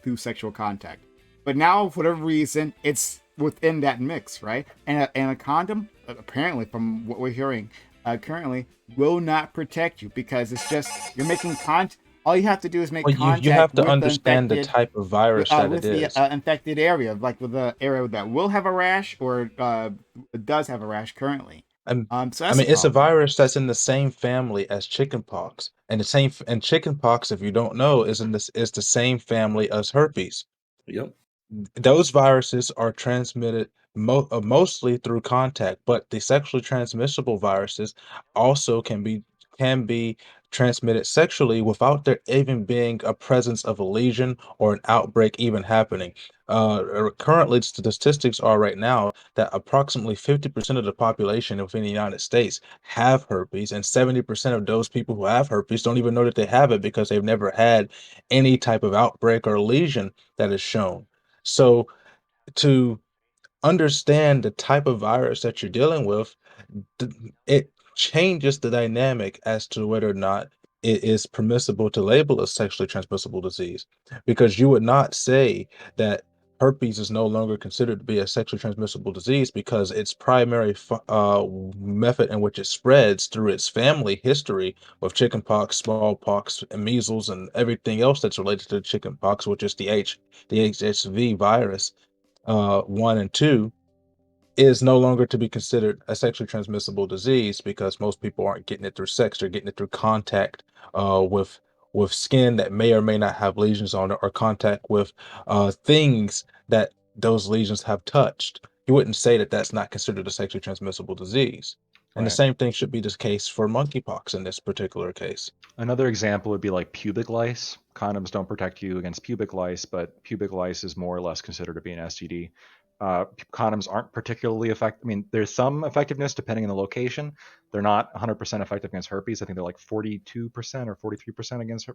through sexual contact. But now, for whatever reason, it's within that mix, right? And a condom, apparently, from what we're hearing, currently, will not protect you because it's just you're making contact. All you have to do is make Well, you have contact to with the understand the infected, type of virus that it with the is. infected area, like with the area that will have a rash or does have a rash currently. Um, So I that's a mean, it's a problem. virus that's in the same family as chickenpox, and the same and chickenpox, if you don't know, is the same family as herpes. Yep. Those viruses are transmitted mostly through contact, but the sexually transmissible viruses also can be transmitted sexually without there even being a presence of a lesion or an outbreak even happening. Currently, the statistics are right now that approximately 50% of the population within the United States have herpes, and 70% of those people who have herpes don't even know that they have it because they've never had any type of outbreak or lesion that is shown. So to understand the type of virus that you're dealing with, it changes the dynamic as to whether or not it is permissible to label a sexually transmissible disease, because you would not say that herpes is no longer considered to be a sexually transmissible disease because its primary method in which it spreads through its family history with chickenpox, smallpox, and measles, and everything else that's related to chickenpox, which is the HSV virus 1 and 2, is no longer to be considered a sexually transmissible disease because most people aren't getting it through sex; they're getting it through contact with skin that may or may not have lesions on it, or contact with things that those lesions have touched. You wouldn't say that that's not considered a sexually transmissible disease. And the Right. same thing should be the case for monkeypox in this particular case. Another example would be like pubic lice. Condoms don't protect you against pubic lice, but pubic lice is more or less considered to be an STD. Condoms aren't particularly effective. I mean, there's some effectiveness depending on the location. They're not 100% effective against herpes. I think they're like 42% or 43% against.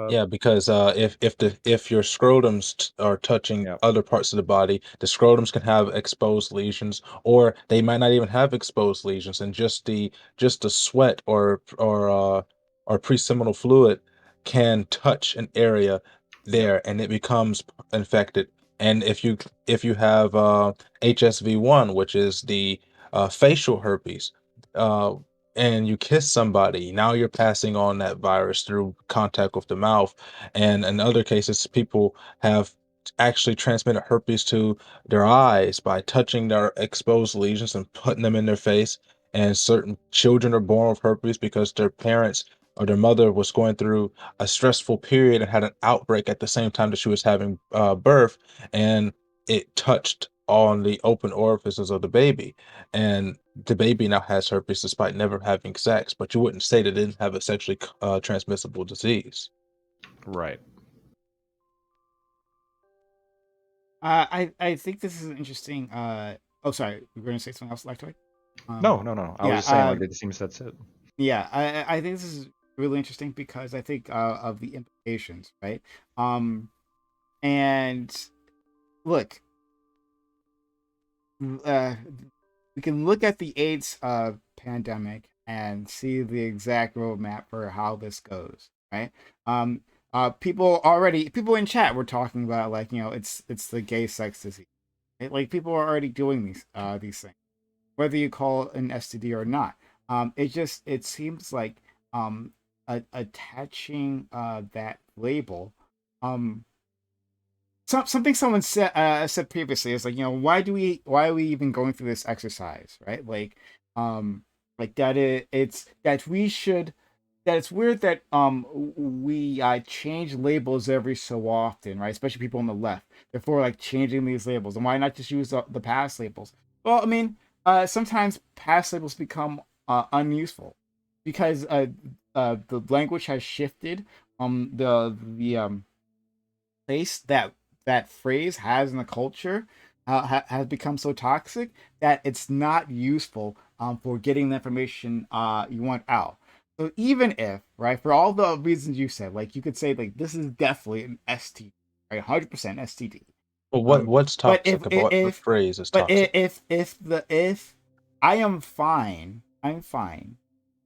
Yeah, because if your scrotums are touching Yeah, other parts of the body, the scrotums can have exposed lesions, or they might not even have exposed lesions, and just the sweat or preseminal fluid can touch an area yeah, there, and it becomes infected. And if you have HSV1, which is the facial herpes, uh, and you kiss somebody, now you're passing on that virus through contact with the mouth. And in other cases, people have actually transmitted herpes to their eyes by touching their exposed lesions and putting them in their face. And certain children are born with herpes because their parents or their mother was going through a stressful period and had an outbreak at the same time that she was having birth, and it touched on the open orifices of the baby, and the baby now has herpes despite never having sex, but you wouldn't say that it didn't have a sexually transmissible disease. right. I think this is interesting. Oh, sorry, we're going to say something else, Lactoid? No. I was Yeah, just saying, like, it seems that's it. yeah. I think this is really interesting because I think of the implications, right? And look, uh, we can look at the AIDS pandemic and see the exact roadmap for how this goes, right? People in chat were talking about, like, it's the gay sex disease, right? Like, people are already doing these things, whether you call it an STD or not. It seems like attaching that label, um something someone said previously is like, why are we even going through this exercise, right? Like that it's that we should that it's weird that we change labels every so often, right? Especially people on the left, before like changing these labels. And why not just use the past labels? Well, I mean, sometimes past labels become unuseful because the language has shifted. The place that phrase has in the culture has become so toxic that it's not useful for getting the information you want out. So even if, right, for all the reasons you said, like you could say like this is definitely an STD, right, 100% STD. But Um, what's but toxic about the phrase is toxic? if I am fine, I'm fine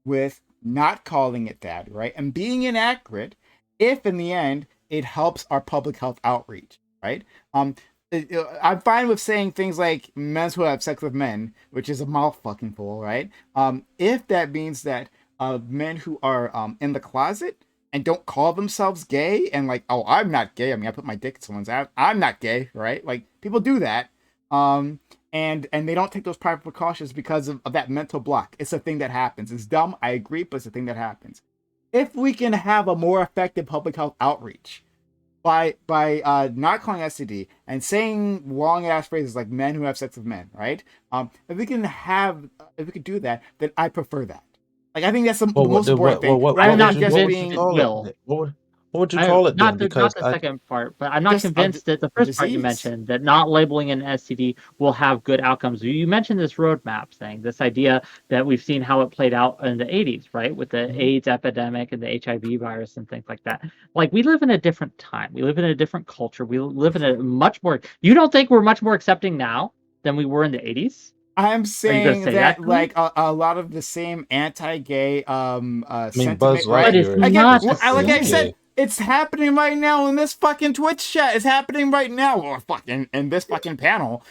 with not calling it that, right, and being inaccurate, if in the end it helps our public health outreach, right? I'm fine with saying things like men who have sex with men, which is a mouth fucking fool, right? If that means that men who are in the closet and don't call themselves gay and like, oh, I'm not gay. I mean, I put my dick in someone's ass. I'm not gay, right? Like people do that, and they don't take those proper precautions because of that mental block. It's a thing that happens. It's dumb. I agree, but it's a thing that happens. If we can have a more effective public health outreach by not calling STD and saying long ass phrases like men who have sex with men, right? If we could do that, then I prefer that. Like I think that's the most important thing. I'm not Just convinced being it will. What would you call it then? Not the second part, but I'm not convinced that the first part you mentioned, that not labeling an STD will have good outcomes. You mentioned this roadmap thing, this idea that we've seen how it played out in the 80s, right? With the AIDS epidemic and the HIV virus and things like that. Like we live in a different time. We live in a different culture. We live in a much more, you don't think we're much more accepting now than we were in the 80s? I'm saying that like a lot of the same anti-gay sentiment, Buzz right? Lightyear Like I said, it's happening right now in this fucking Twitch chat. It's happening right now, or fucking in this fucking panel,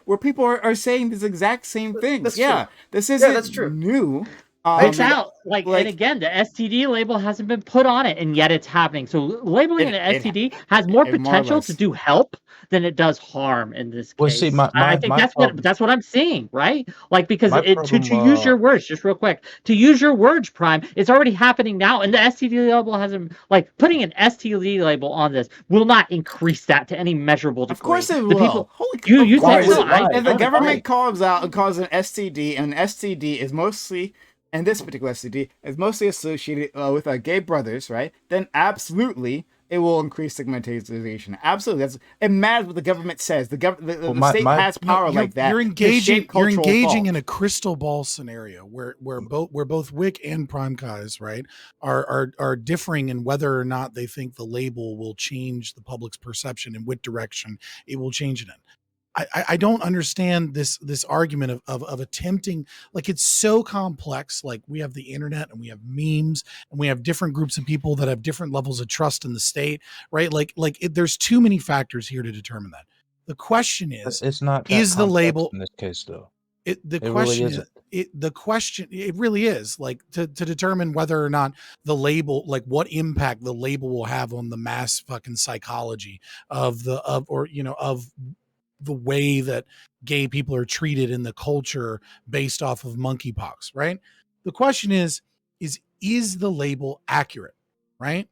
where people are saying this exact same thing. That's true. This isn't new. It's out. Like, and again, the STD label hasn't been put on it, and yet it's happening. So labeling an STD has more potential to do help than it does harm in this case. Well, see, I think that's what I'm seeing, right? Like, because to use your words, just real quick, to use your words, Prime, it's already happening now, and the STD label hasn't, like, putting an STD label on this will not increase that to any measurable degree. Of course it will. You think so? If the government calls an STD, and STD is mostly, and this particular STD is mostly associated with gay brothers, right? Then absolutely it will increase stigmatization. Absolutely, it matters what the government says. The state has power like that. You're engaging in a crystal ball scenario where both Wick and PrimeCayes, right, are differing in whether or not they think the label will change the public's perception and what direction it will change it in. I don't understand this argument of attempting, like, it's so complex. Like, we have the internet and we have memes and we have different groups of people that have different levels of trust in the state, right? There's too many factors here to determine that. The question is, it's not is the label in this case though? It really is, like, to determine whether or not the label, like what impact the label will have on the mass fucking psychology of the way that gay people are treated in the culture based off of monkeypox, right? The question is the label accurate, right?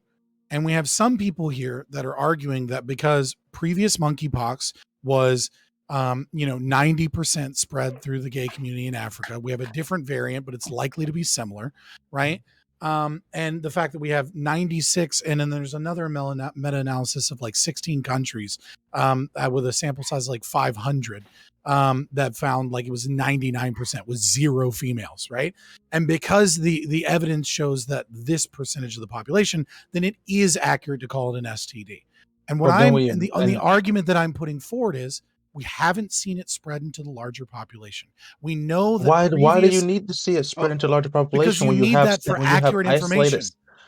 And we have some people here that are arguing that because previous monkeypox was 90% spread through the gay community in Africa, we have a different variant, but it's likely to be similar, right? And the fact that we have 96, and then there's another meta-analysis of like 16 countries with a sample size of like 500 that found like it was 99% with 0 females, right? And because the evidence shows that this percentage of the population, then it is accurate to call it an STD. And the argument that I'm putting forward is, we haven't seen it spread into the larger population. We know that. Why do you need to see it spread into larger population when you have accurate information?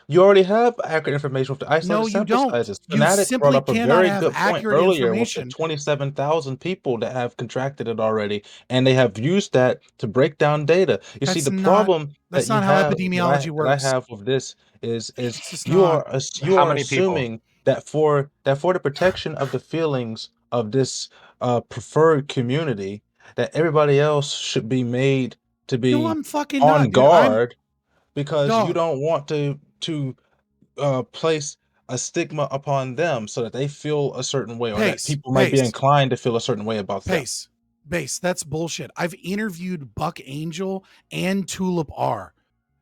You already have accurate information with the isolated sample sizes. Fanatic brought up a very good point earlier with the 27,000 people that have contracted it already, and they have used that to break down data. The problem that's not how epidemiology works. That I have with this is you are assuming that for the protection of the feelings of this preferred community, that everybody else should be made to be on guard because you don't want to place a stigma upon them so that they feel a certain way, or that people might be inclined to feel a certain way about them. Base, that's bullshit. I've interviewed Buck Angel and Tulip R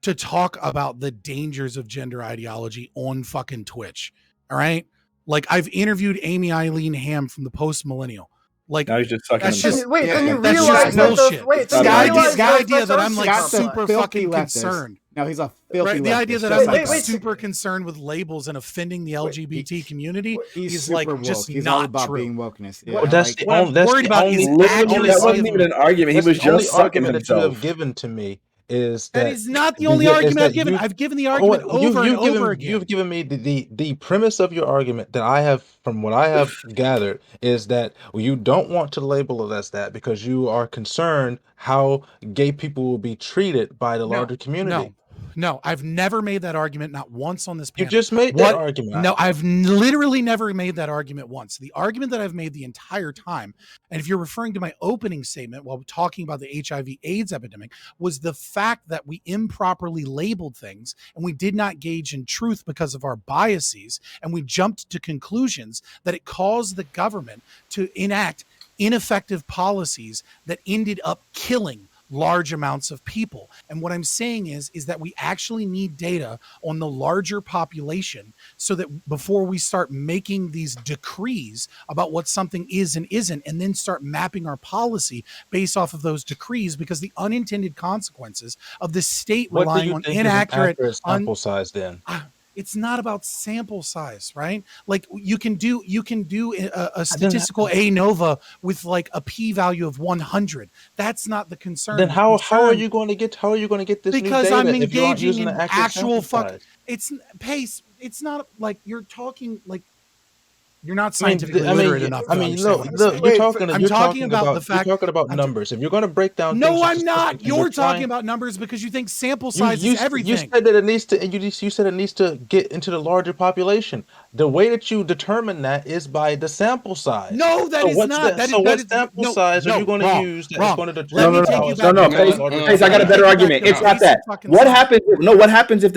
to talk about the dangers of gender ideology on fucking Twitch. All right. Like, I've interviewed Amy Eileen Ham from the Post Millennial. Like Now he's just sucking that's himself. just Wait, then you that's realize just that bullshit. those wait, The then you Scott- realize idea those that are I'm like Scott's a super filthy fucking leftist. concerned. No, he's a filthy Right? The idea leftist, that just I'm like us. wait, super concerned with labels and offending the LGBT community He's is super like woke. just He's all not about true. being wokeness. Yeah, What- Well, that's like, the what I'm only. That's worried the about only. is Literally, accuracy that of wasn't even an argument. He That's was the only just sucking argument that you have himself. given to me is That that is not the only argument I've given. I've given the argument over and over again. You've given me the premise of your argument that I have, from what I have gathered, is that you don't want to label it as that because you are concerned how gay people will be treated by the larger community. No, I've never made that argument, not once on this You panel. just made that argument. No, I've literally never made that argument once. The argument that I've made the entire time, and if you're referring to my opening statement while talking about the HIV/AIDS epidemic, was the fact that we improperly labeled things and we did not gauge in truth because of our biases, and we jumped to conclusions that it caused the government to enact ineffective policies that ended up killing large amounts of people. And what I'm saying is that we actually need data on the larger population so that before we start making these decrees about what something is and isn't, and then start mapping our policy based off of those decrees, because the unintended consequences of the state What do relying you on think is an inaccurate accurate sample size then? it's not about sample size, right? Like you can do a statistical ANOVA with like a p-value of 100. That's not the concern. Then The how are concern- you going to get this because new data I'm if you aren't engaging using in the accurate actual sample size? It's pace. It's not like you're talking like you're not I mean, scientifically literate enough. To understand what I'm saying. You're talking about the fact. you're talking about numbers. If you're going to break down, No, things I'm into not. specific, and You're talking about numbers because you think sample size is everything. You said that it needs to, and you said it needs to get into the larger population. The way that you determine that is by the sample size. No, that is not. What sample size are you going to use that's going to determine? No, Pace, I got a better argument. It's not that. What happens? No, what happens if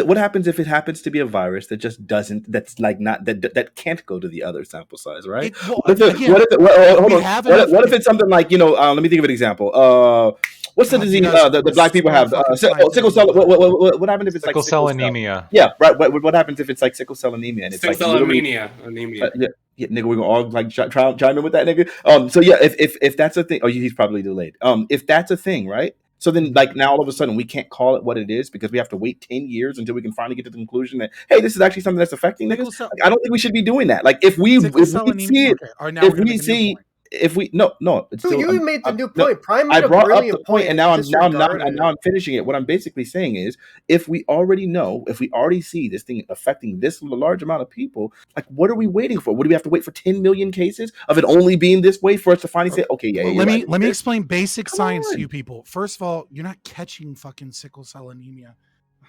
it happens to be a virus that just doesn't? That's like not that can't go to the other sample size, right? What if it's something like, let me think of an example. What's the disease the black people have? Sickle cell. What happens if it's sickle cell anemia? Yeah, right. What happens if it's like sickle cell anemia and it's sickle like cell anemia? Yeah, nigga, we're gonna all like chime in with that nigga. So yeah, if that's a thing, he's probably delayed. If that's a thing, right? So then, like now, all of a sudden, we can't call it what it is because we have to wait 10 years until we can finally get to the conclusion that, hey, this is actually something that's affecting niggas. Like, I don't think we should be doing that. Like if we see it, it's still, you made the new point. Prime made I brought a up the point, and now disregarded I'm finishing it. What I'm basically saying is, if we already see this thing affecting this large amount of people, like what are we waiting for? What do we have to wait for 10 million cases of it only being this way for us to finally say, okay, yeah. Let me explain basic science to you people. First of all, you're not catching fucking sickle cell anemia.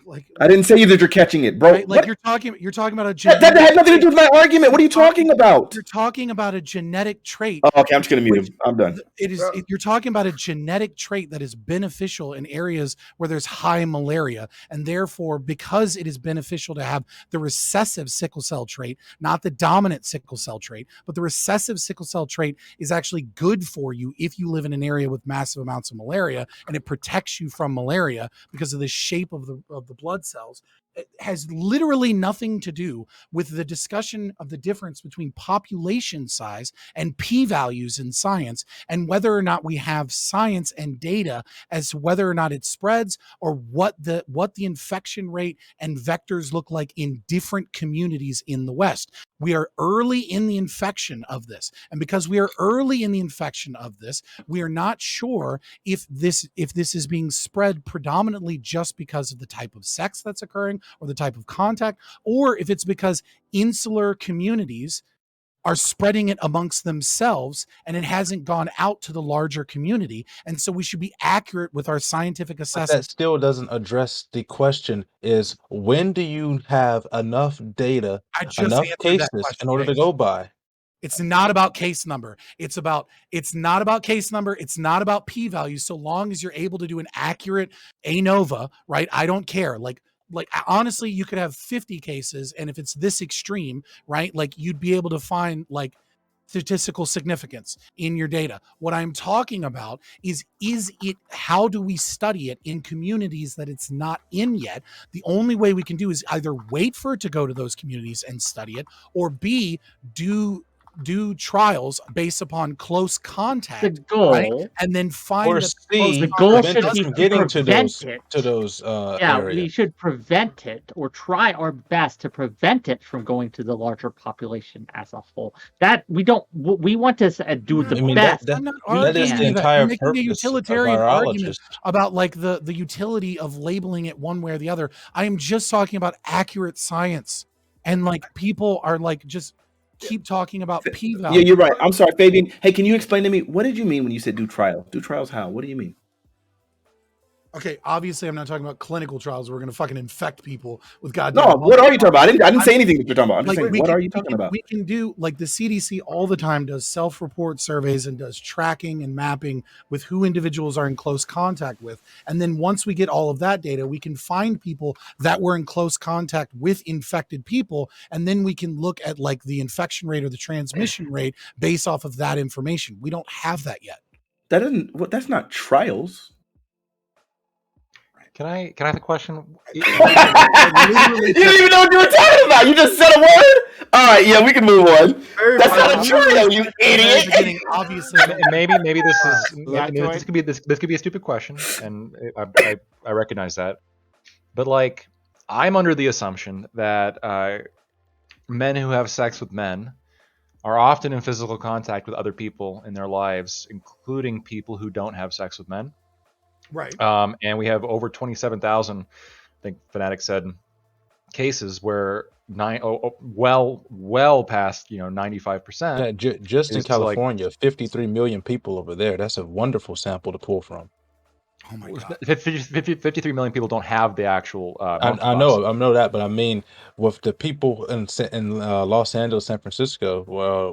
Like I didn't say that you're catching it, bro. Right? Like you're talking about a genetic that had nothing to do with my argument. What are you talking about? You're talking about a genetic trait. Oh, okay, I'm just gonna mute him. I'm done. You're talking about a genetic trait that is beneficial in areas where there's high malaria, and therefore, because it is beneficial to have the recessive sickle cell trait, not the dominant sickle cell trait, but the recessive sickle cell trait is actually good for you if you live in an area with massive amounts of malaria, and it protects you from malaria because of the shape of the blood cells. It has literally nothing to do with the discussion of the difference between population size and p-values in science, and whether or not we have science and data as to whether or not it spreads or what the infection rate and vectors look like in different communities in the West. We are early in the infection of this. And because we are early in the infection of this, we are not sure if this is being spread predominantly just because of the type of sex that's occurring or the type of contact, or if it's because insular communities are spreading it amongst themselves and it hasn't gone out to the larger community. And so we should be accurate with our scientific assessment. But that still doesn't address the question is, when do you have enough data, enough cases in order to go by? It's not about case number. It's not about case number. It's not about p-value. So long as you're able to do an accurate ANOVA, right? I don't care. Like honestly, you could have 50 cases, and if it's this extreme, right, like you'd be able to find like statistical significance in your data. What I'm talking about is it, how do we study it in communities that it's not in yet? The only way we can do is either wait for it to go to those communities and study it, or B, do do trials based upon close The contact, goal, right? And then find Or that the close C, the goal contact should prevent us be from to getting to prevent those it. Yeah, we areas. should prevent it or try our best to prevent it from going to the larger population as a whole. That we don't. We want to do I'm the I mean best I'm not we that is arguing the can. that. You're entire making a purpose of utilitarian argument virologists. about like the utility of labeling it one way or the other. I am just talking about accurate science, and like people are like just keep talking about p Yeah, values. you're right. I'm sorry, Fabian. Hey, can you explain to me what did you mean when you said do trials? Do trials how? What do you mean? Okay, obviously I'm not talking about clinical trials where we're going to fucking infect people with No, goddamn what are you talking about? I didn't I'm say anything that you're talking about. I'm just like saying, what are you talking about? we can do like the CDC all the time does self-report surveys and does tracking and mapping with who individuals are in close contact with, and then once we get all of that data we can find people that were in close contact with infected people, and then we can look at like the infection rate or the transmission rate based off of that information. We don't have that yet. That doesn't. What? That's not trials. Can I have a question? You didn't even know what you were talking about. You just said a word. All right, yeah, we can move on. Very That's not a funny. trial, you idiot. Beginning, obviously And maybe this is Lactoid? this could be a stupid question, and I recognize that. But like, I'm under the assumption that men who have sex with men are often in physical contact with other people in their lives, including people who don't have sex with men. right. And we have over 27,000, I think Fanatic said, cases where well past 95%. Yeah, just in It's like- California, 53 million people over there. That's a wonderful sample to pull from. Oh my god. 53 million people don't have the actual. I know that, but I mean, with the people in Los Angeles, San Francisco,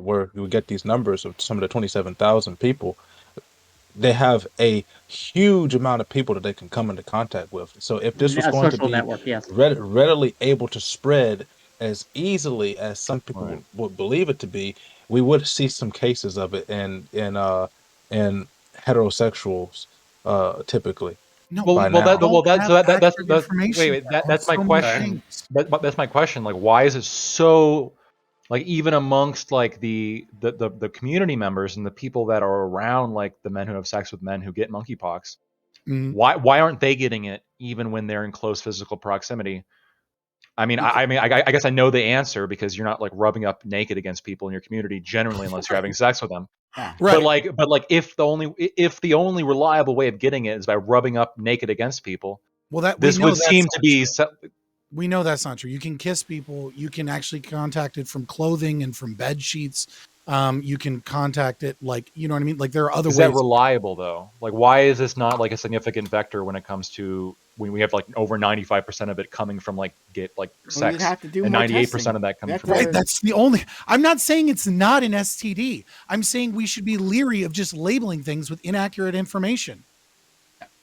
where we get these numbers of some of the 27,000 people, they have a huge amount of people that they can come into contact with. So if this was A going to social be network, yes. readily able to spread as easily as some people Right. would believe it to be, we would see some cases of it in heterosexuals typically. No, By we now. don't have accurate that's information wait, on that's my so many question. things. That's my question. Like, why is it so? Like, even amongst like the community members and the people that are around, like the men who have sex with men who get monkeypox, Mhm. why aren't they getting it even when they're in close physical proximity? I mean, I guess I know the answer because you're not like rubbing up naked against people in your community generally, unless you're having sex with them. Yeah. Right. But like if the only reliable way of getting it is by rubbing up naked against people, Well, that this we know would that's seem not to be. we know that's not true. You can kiss people. You can actually contact it from clothing and from bed sheets. You can contact it like, you know what I mean? Like there are other Is ways. that reliable though? Like, why is this not like a significant vector when it comes to when we have like over 95% of it coming from like sex, you'd have to do and more 98% testing. of that coming That's from. why- Right, that's the only. I'm not saying it's not an STD. I'm saying we should be leery of just labeling things with inaccurate information.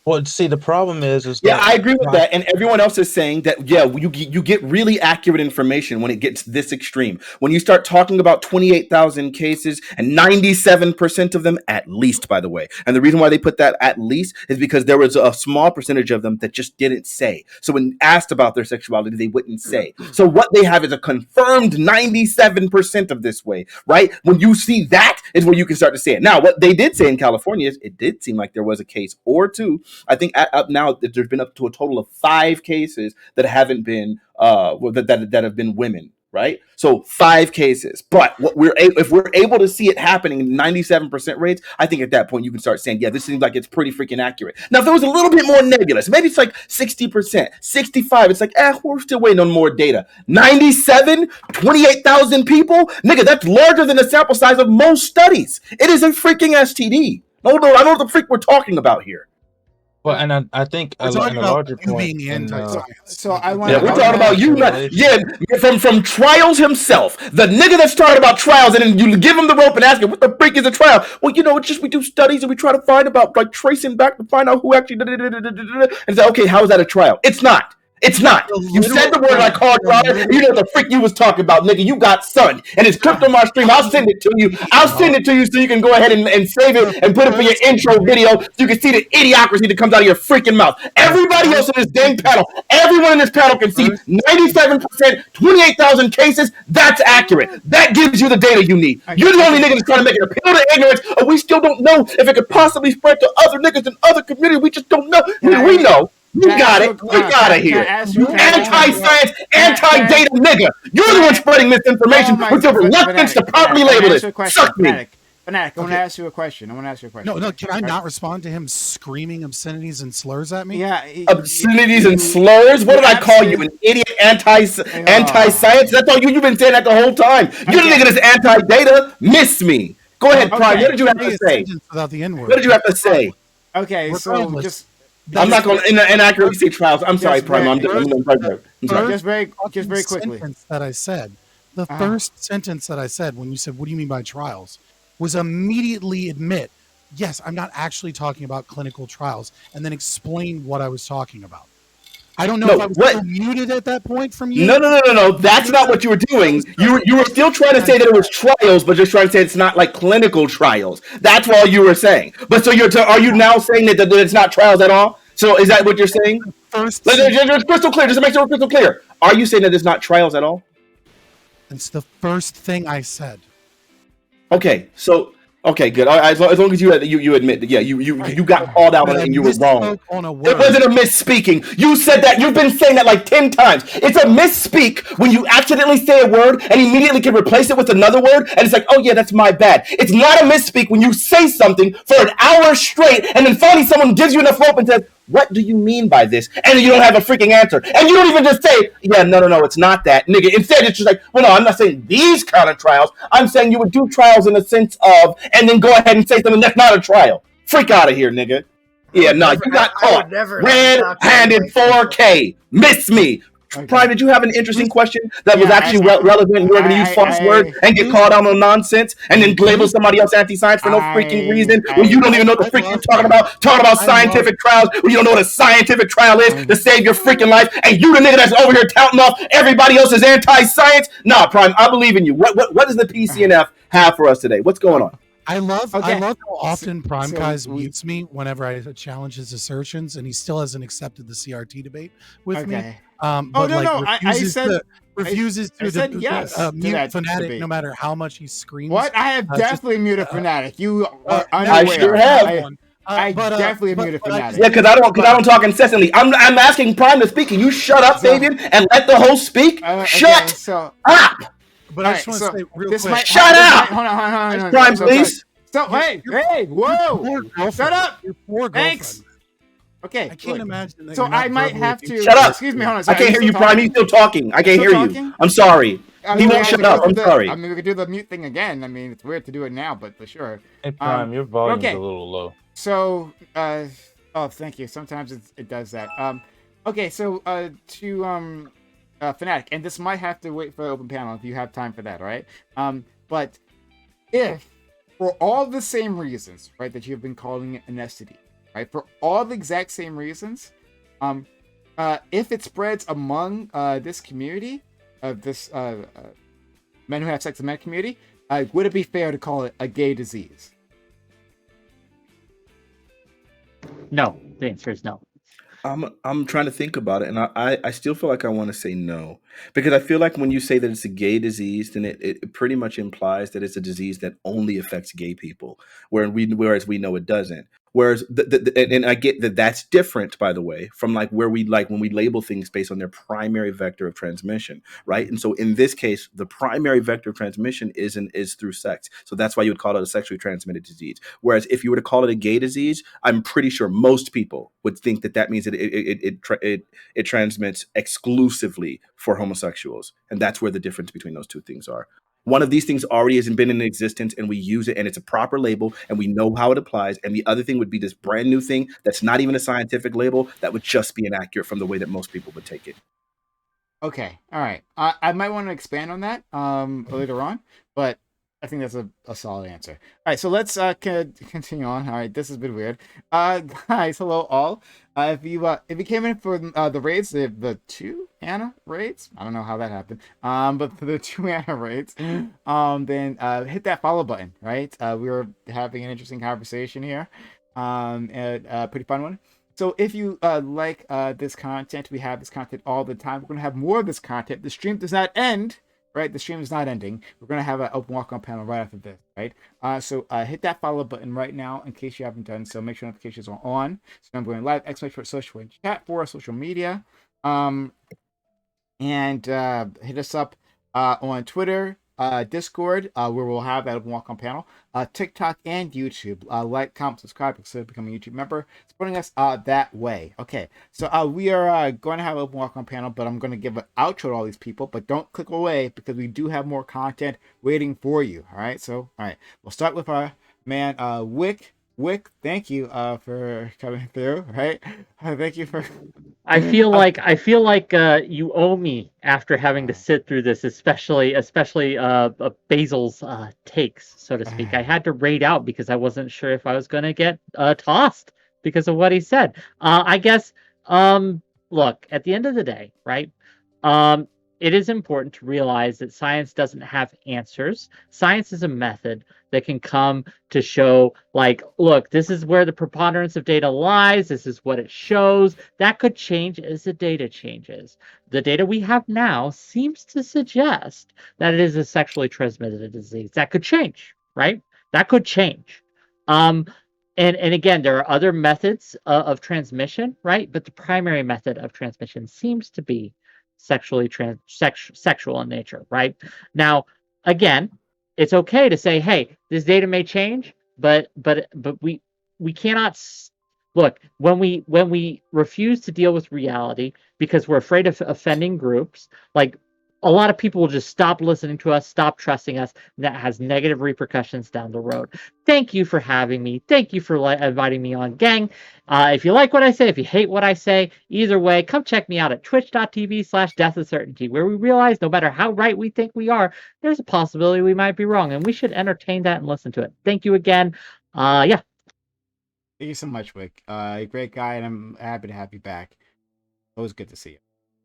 Well, see, the problem is Yeah, that I agree with that. And everyone else is saying that, yeah, you get really accurate information when it gets this extreme. When you start talking about 28,000 cases and 97% of them, at least, by the way. And the reason why they put that at least is because there was a small percentage of them that just didn't say. So when asked about their sexuality, they wouldn't say. So what they have is a confirmed 97% of this way, right? When you see that is where you can start to say it. Now, what they did say in California is it did seem like there was a case or two. I think up now that there's been up to a total of 5 cases that haven't been that have been women, right? So 5 cases. But what if we're able to see it happening in 97% rates, I think at that point you can start saying, yeah, this seems like it's pretty freaking accurate. Now, if it was a little bit more nebulous, maybe it's like 60%, 65, it's like, we're still waiting on more data. 97, 28,000 people, nigga, that's larger than the sample size of most studies. It is a freaking STD. No, I know what the freak we're talking about here. well, and I think We're in talking a about larger you point, being in, anti-science. So I want Yeah, we're talking about you. From trials himself, the nigga that's talking about trials, and then you give him the rope and ask him, "What the freak is a trial?" Well, it's just we do studies and we try to find about like tracing back to find out who actually did it, and say, "Okay, how is that a trial?" It's not. It's not. You said the word and I called you out, and you know what the freak you was talking about, nigga. You got sunned. And it's clipped on my stream. I'll send it to you. I'll send it to you so you can go ahead and save it and put it for your intro video so you can see the idiocracy that comes out of your freaking mouth. Everybody else in this dang panel, everyone in this panel can see 97%, 28,000 cases. That's accurate. That gives you the data you need. You're the only nigga that's trying to make it appeal to ignorance, and we still don't know if it could possibly spread to other niggas in other communities. We just don't know. We know. You got it. Get out of here. You anti-science, anti-data nigga. You're the one spreading misinformation with your reluctance to properly label it. Suck me. Fanatic, I want to ask you a question. No, can I not respond to him screaming obscenities and slurs at me? Yeah. Obscenities and slurs? What did I call you? An idiot anti-science? That's all you've been saying that the whole time. You're the nigga that's anti-data. Miss me. Go ahead, Prime. What did you have to say? Without the N-word. What did you have to say? Okay, so just... I'm not going to inaccurately say trials. I'm sorry, Prime. I'm sorry. Just very quickly. Sentence that I said, the first sentence that I said when you said, "What do you mean by trials?" was immediately admit, yes, I'm not actually talking about clinical trials, and then explain what I was talking about. I don't know if I was muted at that point from you. No. That's not what you were doing. You were still trying to say that it was trials, but just trying to say it's not like clinical trials. That's all you were saying. But so are you now saying that it's not trials at all? So is that what you're saying? Just crystal clear. Just to make sure we're crystal clear. Are you saying that it's not trials at all? It's the first thing I said. Okay, so good. As long as you admit that, yeah, you got called out on it and you were wrong. It wasn't a misspeaking. You said that. You've been saying that like 10 times. It's a misspeak when you accidentally say a word and immediately can replace it with another word, and it's like, oh yeah, that's my bad. It's not a misspeak when you say something for an hour straight and then finally someone gives you enough rope and says, what do you mean by this? And you don't have a freaking answer. And you don't even just say, yeah, no, it's not that, nigga. Instead, it's just like, well, no, I'm not saying these kind of trials. I'm saying you would do trials in the sense of, and then go ahead and say something that's not a trial. Freak out of here, nigga. Yeah, no, you got caught. Red-handed 4K. Miss me. Okay. Prime, did you have an interesting question that was actually relevant? You were going to use false words and get called out on nonsense and then label somebody else anti-science for no freaking reason when you don't even know what the freak you're talking about. Talking about scientific trials when you don't know what a scientific trial is to save your freaking life, and you the nigga that's over here touting off everybody else is anti-science. Nah, Prime, I believe in you. What does the PCNF have for us today? What's going on? I love how often PrimeCayes mutes me whenever I challenge his assertions, and he still hasn't accepted the CRT debate with me. Refuses to mute Fanatic no matter how much he screams. What? I have definitely muted Fanatic. You are unaware. I sure have. I definitely muted Fanatic. Yeah, because I don't talk incessantly. I'm asking Prime to speak. Can you shut up, Fabian, and let the host speak? Shut up. But I just want to say real quick. Shut up! Hold on. Prime, please. So, hey, whoa! Shut up! Thanks. Okay. I can't imagine that. So I might have to. Shut up! Excuse me, hold on. I can't hear you, Prime. He's still talking. I can't hear you. I'm sorry. He won't shut up. I'm sorry. I mean, we could do the mute thing again. I mean, it's weird to do it now, but for sure. Hey, Prime, your volume's a little low. So, thank you. Sometimes it does that. Okay, so to Fanatic, and this might have to wait for the open panel if you have time for that, all right? But if, for all the same reasons, right, that you've been calling it an STD, right, for all the exact same reasons, if it spreads among this community of this men who have sex with men community, would it be fair to call it a gay disease? No, the answer is no. I'm trying to think about it, and I still feel like I want to say no, because I feel like when you say that it's a gay disease, then it pretty much implies that it's a disease that only affects gay people, whereas we know it doesn't. Whereas, and I get that that's different, by the way, from like where we like when we label things based on their primary vector of transmission, right? And so in this case, the primary vector of transmission is through sex. So that's why you would call it a sexually transmitted disease. Whereas if you were to call it a gay disease, I'm pretty sure most people would think that means that it transmits exclusively for homosexuals. And that's where the difference between those two things are. One of these things already hasn't been in existence, and we use it, and it's a proper label, and we know how it applies. And the other thing would be this brand new thing that's not even a scientific label that would just be inaccurate from the way that most people would take it. Okay, all right. I might want to expand on that later on, but I think that's a solid answer. All right, so let's continue on. All right, this has been weird. Guys, hello all. If you came in for the raids, the two Anna raids, I don't know how that happened. But for the two Anna raids, then hit that follow button. Right, we were having an interesting conversation here, and pretty fun one. So if you like this content, we have this content all the time. We're gonna have more of this content. The stream does not end. Right, the stream is not ending. We're gonna have an open walk-on panel right after this, right? So hit that follow button right now in case you haven't done so. Make sure notifications are on. So I'm going live, for social and chat for our social media. And hit us up on Twitter, Discord, where we'll have that open walk-on panel, TikTok, and YouTube. Like, comment, subscribe, consider becoming a YouTube member, supporting us that way. Okay, so we are going to have an open walk-on panel, but I'm going to give an outro to all these people, but don't click away because we do have more content waiting for you. All right, so all right, we'll start with our man, Wick. Wick, thank you for coming through. Right, thank you for. I feel like you owe me after having to sit through this, especially Basil's takes, so to speak. I had to raid out because I wasn't sure if I was going to get tossed because of what he said. I guess. Look, at the end of the day, right? It is important to realize that science doesn't have answers. Science is a method that can come to show, like, look, this is where the preponderance of data lies. This is what it shows. That could change as the data changes. The data we have now seems to suggest that it is a sexually transmitted disease. That could change, right? That could change. And again, there are other methods of transmission, right? But the primary method of transmission seems to be sexual in nature, right? Now, again, it's okay to say, hey, this data may change, but we cannot look when we refuse to deal with reality because we're afraid of offending groups. Like, a lot of people will just stop listening to us, stop trusting us, and that has negative repercussions down the road. Thank you for having me. Thank you for inviting me on, gang. If you like what I say, if you hate what I say, either way, come check me out at twitch.tv/deathofcertainty, where we realize no matter how right we think we are, there's a possibility we might be wrong, and we should entertain that and listen to it. Thank you again. Yeah. Thank you so much, Wick. Great guy, and I'm happy to have you back. Always good to see you.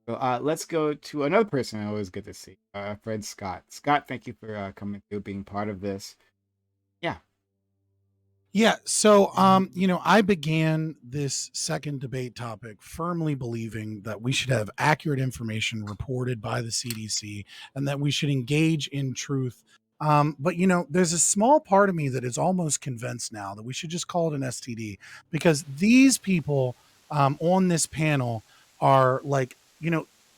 So let's go to another person always good to see, our friend Scott. Scott, thank you for coming through, being part of this. Yeah, so I began this second debate topic firmly believing that we should have accurate information reported by the CDC and that we should engage in truth. But there's a small part of me that is almost convinced now that we should just call it an STD, because these people on this panel are like,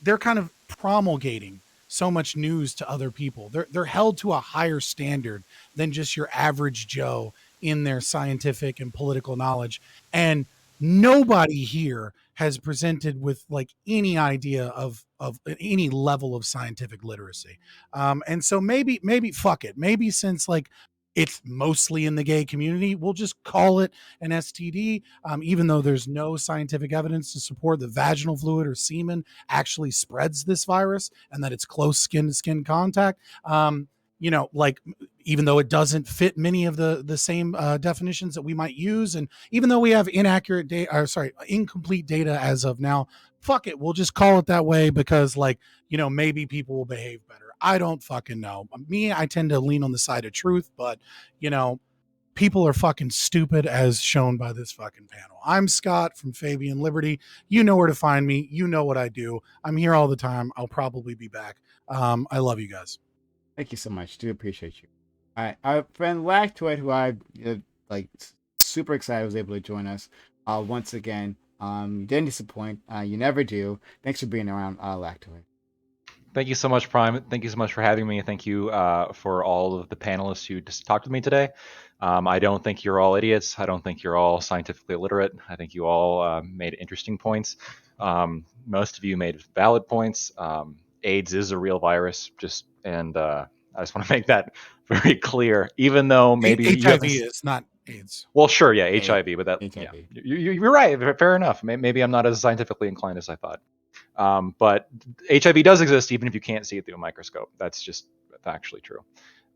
they're kind of promulgating so much news to other people. They're held to a higher standard than just your average Joe in their scientific and political knowledge. And nobody here has presented with like any idea of any level of scientific literacy. And so maybe fuck it. Maybe since like it's mostly in the gay community, we'll just call it an STD, even though there's no scientific evidence to support that vaginal fluid or semen actually spreads this virus and that it's close skin to skin contact. Like, even though it doesn't fit many of the same definitions that we might use, and even though we have incomplete data as of now, fuck it, we'll just call it that way because, like, maybe people will behave better. I don't fucking know. I tend to lean on the side of truth, but people are fucking stupid as shown by this fucking panel. I'm Scott from Fabian Liberty. You know where to find me. You know what I do. I'm here all the time. I'll probably be back. I love you guys. Thank you so much. Do appreciate you. All right, our friend Lactoid, who I like super excited was able to join us once again. Didn't disappoint. You never do. Thanks for being around, Lactoid. Thank you so much, Prime. Thank you so much for having me. Thank you for all of the panelists who just talked with me today. I don't think you're all idiots. I don't think you're all scientifically illiterate. I think you all made interesting points. Most of you made valid points. AIDS is a real virus, and I just want to make that very clear. Even though maybe HIV is not AIDS. Well, sure, yeah, HIV, but that HIV. Yeah, you're right. Fair enough. Maybe I'm not as scientifically inclined as I thought. But HIV does exist even if you can't see it through a microscope. That's just factually true.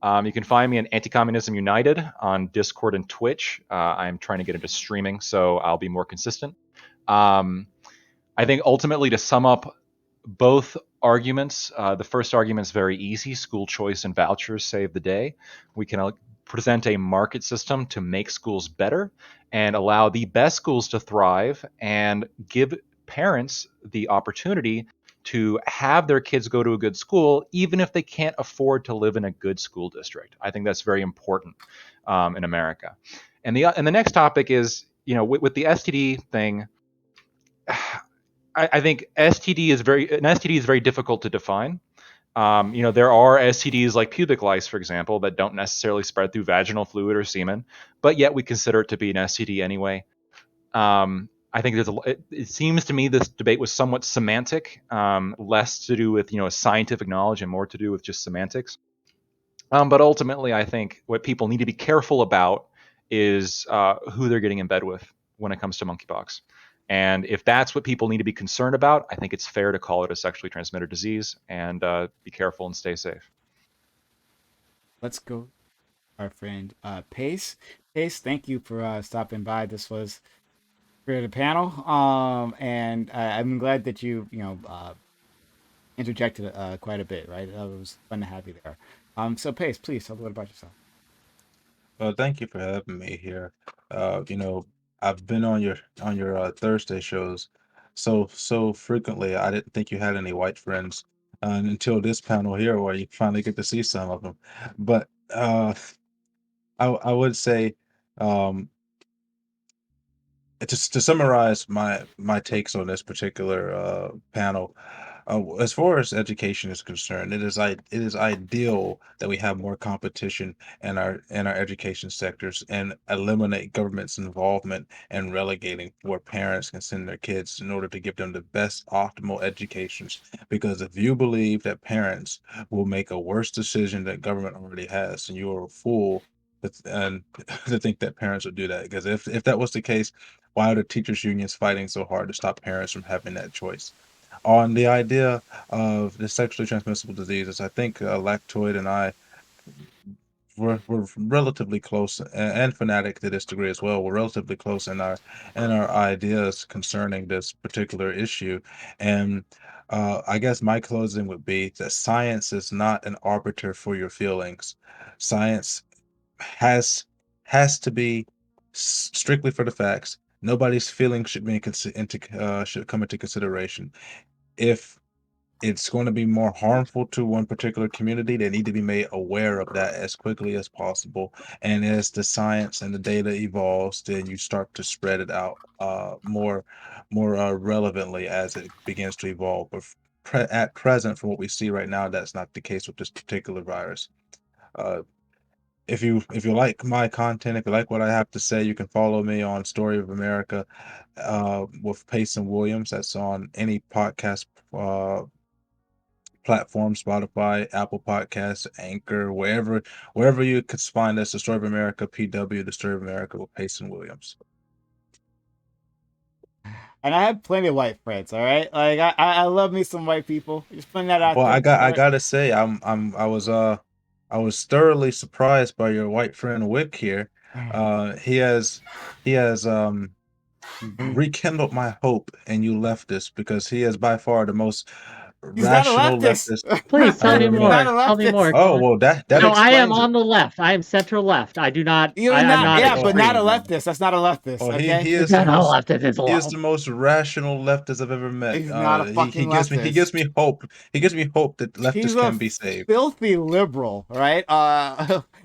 You can find me in Anti-Communism United on Discord and Twitch. I'm trying to get into streaming, so I'll be more consistent. I think ultimately, to sum up both arguments, the first argument is very easy. School choice and vouchers save the day. We can present a market system to make schools better and allow the best schools to thrive and give parents the opportunity to have their kids go to a good school, even if they can't afford to live in a good school district. I think that's very important in America. And the next topic is, with the STD thing, I think an STD is very difficult to define. There are STDs like pubic lice, for example, that don't necessarily spread through vaginal fluid or semen, but yet we consider it to be an STD anyway. I think it seems to me this debate was somewhat semantic, less to do with scientific knowledge and more to do with just semantics. But ultimately, I think what people need to be careful about is who they're getting in bed with when it comes to monkeypox. And if that's what people need to be concerned about, I think it's fair to call it a sexually transmitted disease and be careful and stay safe. Let's go, our friend Pace. Pace, thank you for stopping by. This was for the panel, and I'm glad that you interjected quite a bit. Right, it was fun to have you there. So Pace, please tell a little about yourself. Well, thank you for having me here. I've been on your Thursday shows so frequently. I didn't think you had any white friends until this panel here, where you finally get to see some of them. But I would say, um, to summarize my takes on this particular panel, as far as education is concerned, it is ideal that we have more competition in our education sectors and eliminate government's involvement and relegating where parents can send their kids in order to give them the best optimal educations. Because if you believe that parents will make a worse decision that government already has, then you are a fool and to think that parents would do that. Because if that was the case, why are the teachers unions fighting so hard to stop parents from having that choice? On the idea of the sexually transmissible diseases, I think Lactoid and I we're relatively close, and Fanatic to this degree as well. We're relatively close in our ideas concerning this particular issue, and I guess my closing would be that science is not an arbiter for your feelings. Science has to be strictly for the facts. Nobody's feelings should be should come into consideration. If it's going to be more harmful to one particular community, they need to be made aware of that as quickly as possible. And as the science and the data evolves, then you start to spread it out more relevantly as it begins to evolve. But at present, from what we see right now, that's not the case with this particular virus. Uh, if you like my content, if you like what I have to say, you can follow me on Story of America with Payson Williams. That's on any podcast platform, Spotify, Apple Podcasts, Anchor, wherever you could find us. The Story of America, PW, The Story of America with Payson Williams. And I have plenty of white friends. All right, like I love me some white people. Just putting that out Well, there. I gotta say, I was thoroughly surprised by your white friend Wick here. He has rekindled my hope in you leftists, because he is by far the most He's not a rational leftist. leftist Please tell me I've ever more. met. He's not a Tell me more. leftist. Oh, well, that No, I am explains it. on the left. I am center left. I do not. You're I'm not, not yeah, but not a extreme. leftist. That's not a leftist. Well, Okay. he is No, the no, most leftist is he is low. the most rational leftist I've ever met. He's not a fucking He leftist. gives me hope. He gives me hope that He's leftists a can be saved. filthy liberal, right?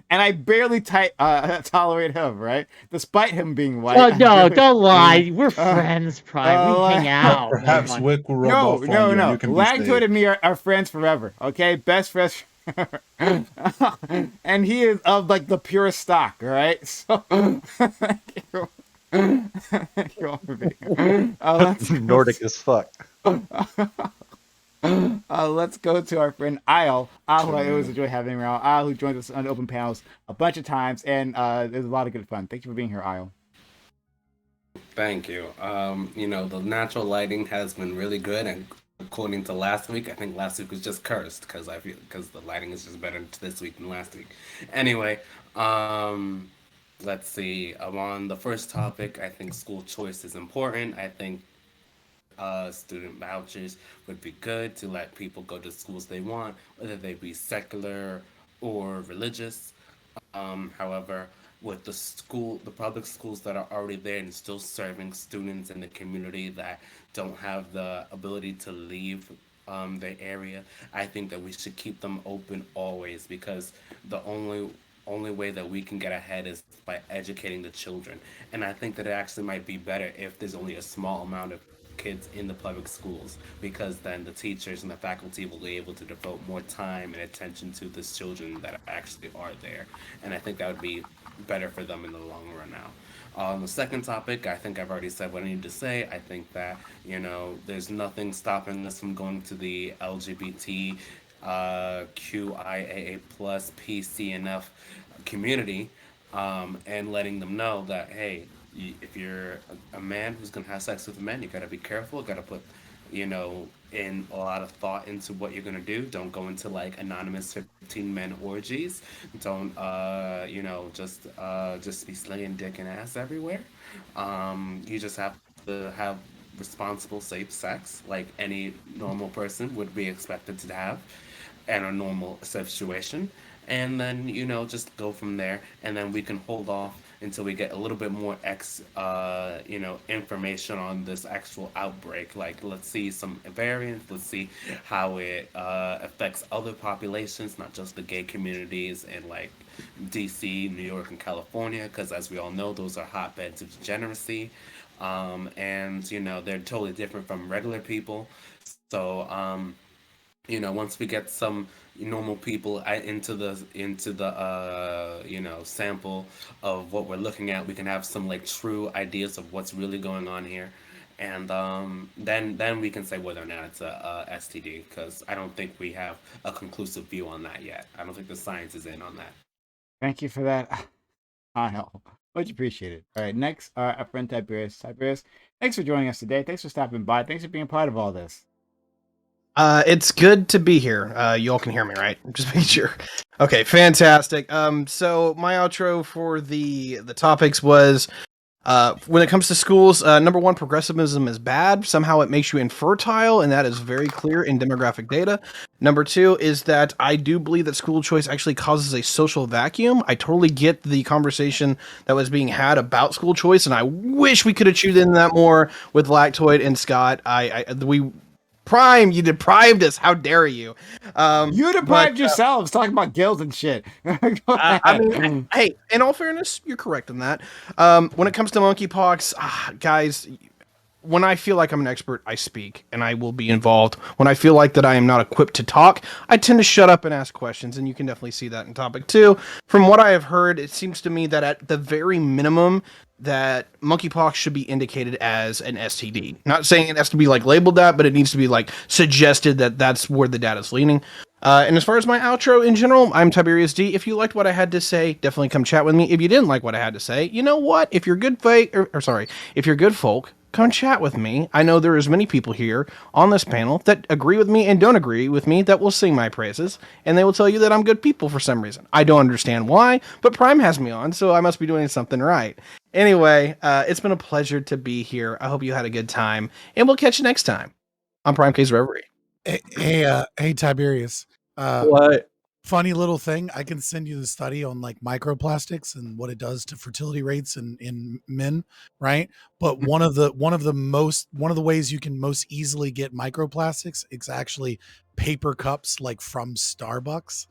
And I barely tolerate him, right? Despite him being white. Oh I no! barely- Don't lie. We're friends, Prime. We hang uh, out. Perhaps Wick will rub No, off on no, you and no. you can be Lagtoid saved. and me are friends forever. Okay, best friends. And he is of like the purest stock, right? So thank you. Thank you all for being here. Nordic as fuck. Let's go to our friend Isle. Isle, who I always enjoy having around. Isle, who joins us on open panels a bunch of times, and there's a lot of good fun. Thank you for being here, Isle. Thank you. The natural lighting has been really good, and according to last week. I think last week was just cursed because because the lighting is just better this week than last week. Anyway, let's see. On the first topic, I think school choice is important. I think student vouchers would be good to let people go to schools they want, whether they be secular or religious. However, with the public schools that are already there and still serving students in the community that don't have the ability to leave their area, I think that we should keep them open always because the only way that we can get ahead is by educating the children. And I think that it actually might be better if there's only a small amount of kids in the public schools because then the teachers and the faculty will be able to devote more time and attention to the children that actually are there. And I think that would be better for them in the long run now. On the second topic, I think I've already said what I need to say. I think that, there's nothing stopping us from going to the LGBT QIAA plus PCNF community and letting them know that, hey, if you're a man who's gonna have sex with a man, you gotta be careful. Gotta put, in a lot of thought into what you're gonna do. Don't go into like anonymous 15 men orgies. Don't, just be slinging dick and ass everywhere. You just have to have responsible, safe sex, like any normal person would be expected to have in a normal situation. And then, just go from there. And then we can hold off until we get a little bit more information on this actual outbreak. Like, let's see some variants. Let's see how it affects other populations, not just the gay communities in like DC, New York, and California, because as we all know, those are hotbeds of degeneracy. And they're totally different from regular people. So once we get some normal people into the sample of what we're looking at, we can have some like true ideas of what's really going on here, and then we can say whether or not it's a STD, because I don't think we have a conclusive view on that yet. I don't think the science is in on that. Thank you for that. I know. Much appreciated. All right, next, our friend Tiberius. Tiberius, thanks for joining us today. Thanks for stopping by. Thanks for being part of all this. It's good to be here. You all can hear me, right? Just making sure. Okay, fantastic. So my outro for the topics was, when it comes to schools, number one, progressivism is bad. Somehow it makes you infertile, and that is very clear in demographic data. Number two is that I do believe that school choice actually causes a social vacuum. I totally get the conversation that was being had about school choice, and I wish we could have chewed in that more with Lactoid and Scott. Prime, you deprived us. How dare you? You deprived yourselves talking about guilds and shit. I mean, hey, in all fairness, you're correct in that. When it comes to monkeypox, guys, when I feel like I'm an expert, I speak and I will be involved. When I feel like that I am not equipped to talk, I tend to shut up and ask questions, and you can definitely see that in topic 2. From what I have heard, it seems to me that at the very minimum, that monkeypox should be indicated as an STD. Not saying it has to be like labeled that, but it needs to be like suggested that that's where the data is leaning. And as far as my outro in general, I'm Tiberius D. If you liked what I had to say, definitely come chat with me. If you didn't like what I had to say, you know what? If you're good if you're good folk, come chat with me. I know there is many people here on this panel that agree with me and don't agree with me that will sing my praises, and they will tell you that I'm good people for some reason. I don't understand why, but Prime has me on, so I must be doing something right. Anyway, it's been a pleasure to be here. I hope you had a good time, and we'll catch you next time on PrimeCayes Reverie. Hey, Tiberius. What? Funny little thing. I can send you the study on like microplastics and what it does to fertility rates in men, right? But one of the ways you can most easily get microplastics is actually paper cups, like from Starbucks.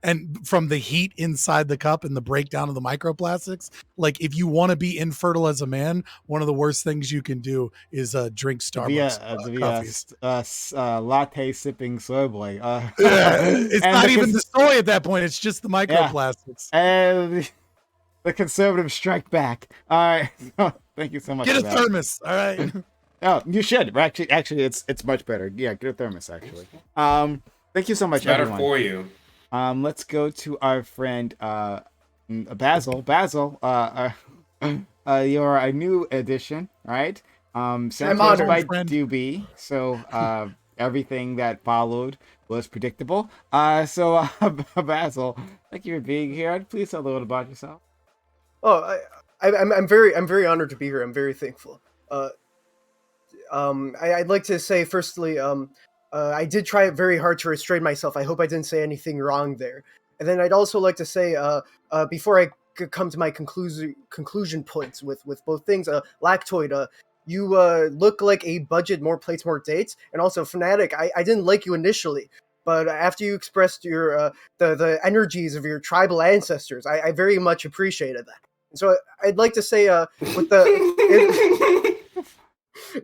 And from the heat inside the cup and the breakdown of the microplastics, like if you want to be infertile as a man, one of the worst things you can do is drink Starbucks coffees. Latte sipping soy boy. It's not even the soy at that point; it's just the microplastics. And the conservatives strike back. All right, thank you so much. Get a thermos. All right. Oh, you should. Actually, it's much better. Yeah, get a thermos. Actually. Thank you so much, it's better everyone. for you. Let's go to our friend Basil. Basil, you're a new addition, right? Sent to us honored. by Friend. Doobie, so everything that followed was predictable. Basil, thank you for being here. Please tell a little about yourself. Oh, I'm very honored to be here. I'm very thankful. I'd like to say firstly, I did try very hard to restrain myself. I hope I didn't say anything wrong there. And then I'd also like to say, before I come to my conclusion points with both things, Lactoid, you look like a budget, more plates, more dates, and also Fnatic. I didn't like you initially, but after you expressed your the energies of your tribal ancestors, I very much appreciated that. And so I'd like to say, with the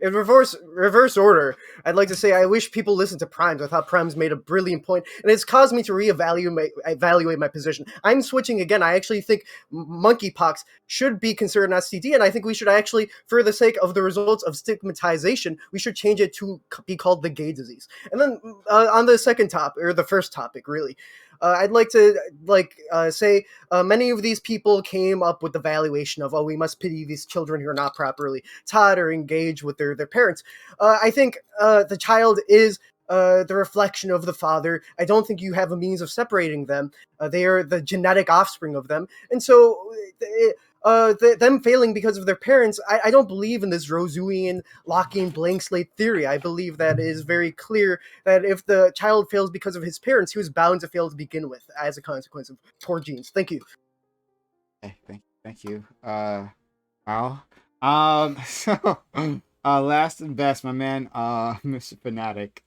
in reverse order, I'd like to say I wish people listened to Primes. I thought Primes made a brilliant point, and it's caused me to evaluate my position. I'm switching again. I actually think monkeypox should be considered an STD, and I think we should actually, for the sake of the results of stigmatization, we should change it to be called the gay disease. And then on the second topic, or the first topic, really, I'd like to say many of these people came up with the valuation of, we must pity these children who are not properly taught or engaged with their parents. I think the child is the reflection of the father. I don't think you have a means of separating them. They are the genetic offspring of them. And so them failing because of their parents, I don't believe in this Rosewian Lockean blank slate theory. I believe that it is very clear that if the child fails because of his parents, he was bound to fail to begin with as a consequence of poor genes. Thank you. Okay, thank you. Al. So last and best, my man, Mr. Fanatic.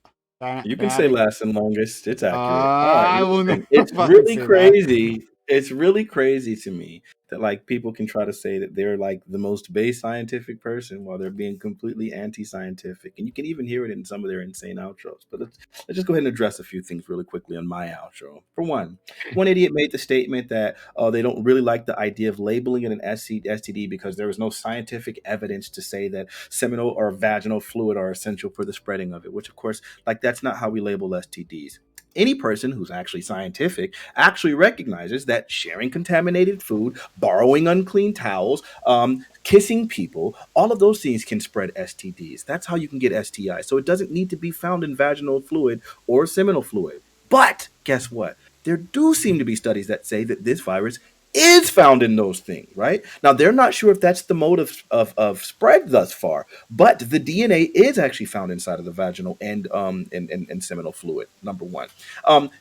You can say last and longest. It's accurate. I will Listen, never it's fucking really say that. crazy. It's really crazy to me that like people can try to say that they're like the most base scientific person while they're being completely anti-scientific, and you can even hear it in some of their insane outros. But let's just go ahead and address a few things really quickly on my outro. For one idiot made the statement that they don't really like the idea of labeling it an STD because there was no scientific evidence to say that seminal or vaginal fluid are essential for the spreading of it, which of course, like, that's not how we label STDs. Any person who's actually scientific actually recognizes that sharing contaminated food, borrowing unclean towels, kissing people, all of those things can spread STDs. That's how you can get STIs. So it doesn't need to be found in vaginal fluid or seminal fluid. But guess what? There do seem to be studies that say that this virus is found in those things, right? Now, they're not sure if that's the mode of spread thus far, but the DNA is actually found inside of the vaginal and seminal fluid, number one.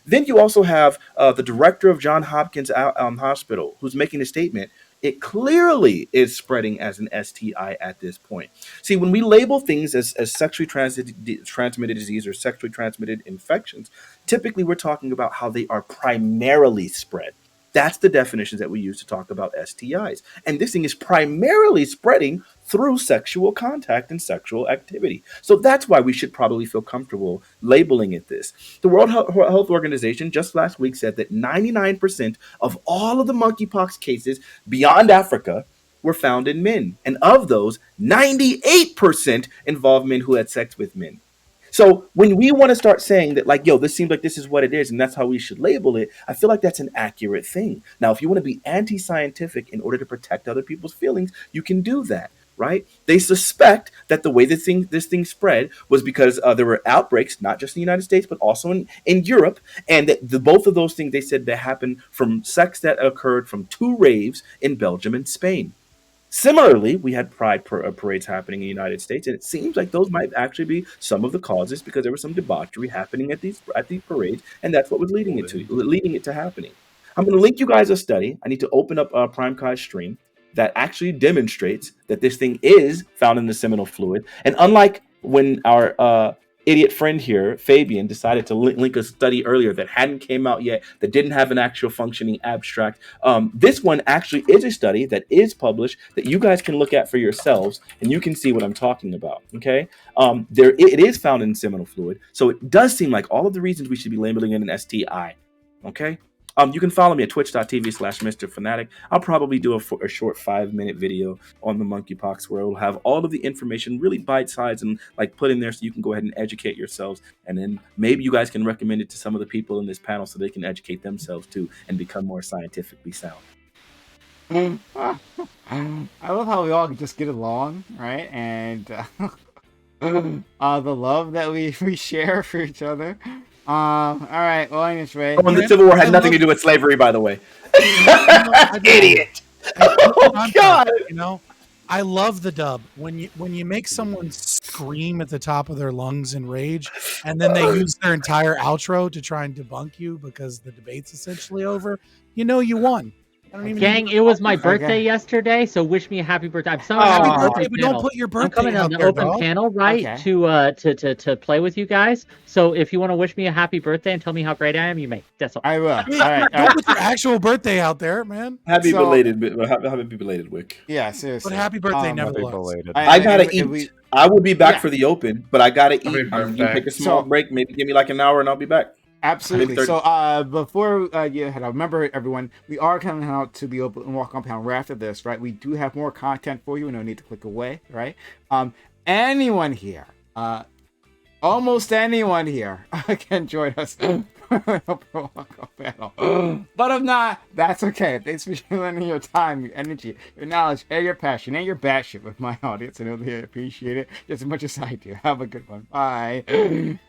Then you also have the director of Johns Hopkins Hospital who's making a statement. It clearly is spreading as an STI at this point. See, when we label things as sexually transmitted disease or sexually transmitted infections, typically we're talking about how they are primarily spread. That's the definitions that we use to talk about STIs. And this thing is primarily spreading through sexual contact and sexual activity. So that's why we should probably feel comfortable labeling it this. The World Health Organization just last week said that 99% of all of the monkeypox cases beyond Africa were found in men. And of those, 98% involved men who had sex with men. So when we want to start saying that, like, yo, this seems like this is what it is, and that's how we should label it, I feel like that's an accurate thing. Now, if you want to be anti-scientific in order to protect other people's feelings, you can do that, right? They suspect that the way this thing spread was because there were outbreaks, not just in the United States, but also in Europe, and that both of those things, they said, that happened from sex that occurred from 2 raves in Belgium and Spain. Similarly, we had pride parades happening in the United States, and it seems like those might actually be some of the causes because there was some debauchery happening at these parades, and that's what was leading it to happening. I'm going to link you guys a study. I need to open up PrimeCayes stream that actually demonstrates that this thing is found in the seminal fluid, and unlike when our idiot friend here, Fabian, decided to link a study earlier that hadn't came out yet, that didn't have an actual functioning abstract. This one actually is a study that is published that you guys can look at for yourselves, and you can see what I'm talking about, okay? It is found in seminal fluid, so it does seem like all of the reasons we should be labeling it an STI, okay? You can follow me at twitch.tv/MrFanatic. I'll probably do a short 5-minute video on the monkeypox where it'll have all of the information really bite-sized and like put in there so you can go ahead and educate yourselves. And then maybe you guys can recommend it to some of the people in this panel so they can educate themselves too and become more scientifically sound. I love how we all just get along, right? And the love that we share for each other. All right. Well, anyway, Oh, and the Civil War had nothing to do with slavery, by the way. Idiot. Oh God. You know, I love the dub when you make someone scream at the top of their lungs in rage, and then they use their entire outro to try and debunk you because the debate's essentially over. You know, you won. I don't even Gang, it was my birthday yesterday, so wish me a happy birthday. I'm so Happy happy birthday, but don't put your I'm birthday coming on out the there, open dog. panel, right, Okay. to play with you guys. So if you want to wish me a happy birthday and tell me how great I am, you may. That's all. I will. All right. Don't put your actual birthday out there, man. Happy So- belated, happy belated, Wick. Yeah, seriously. But happy birthday, Happy nevertheless. belated. I gotta if eat. we- I will be back Yeah. for the open, but I gotta Happy eat. I'm gonna birthday. take a small So- break. Maybe give me like an hour, and I'll be back. Absolutely. Maybe 30. So before you head out, remember everyone, we are coming out to the open walk on panel right after this, right? We do have more content for you, no need to click away, right? Anyone here, almost anyone here can join us for the open walk on panel. But if not, that's okay. Thanks for lending your time, your energy, your knowledge, and your passion, and your batshit with my audience. I know they appreciate it just as much as I do. Have a good one. Bye.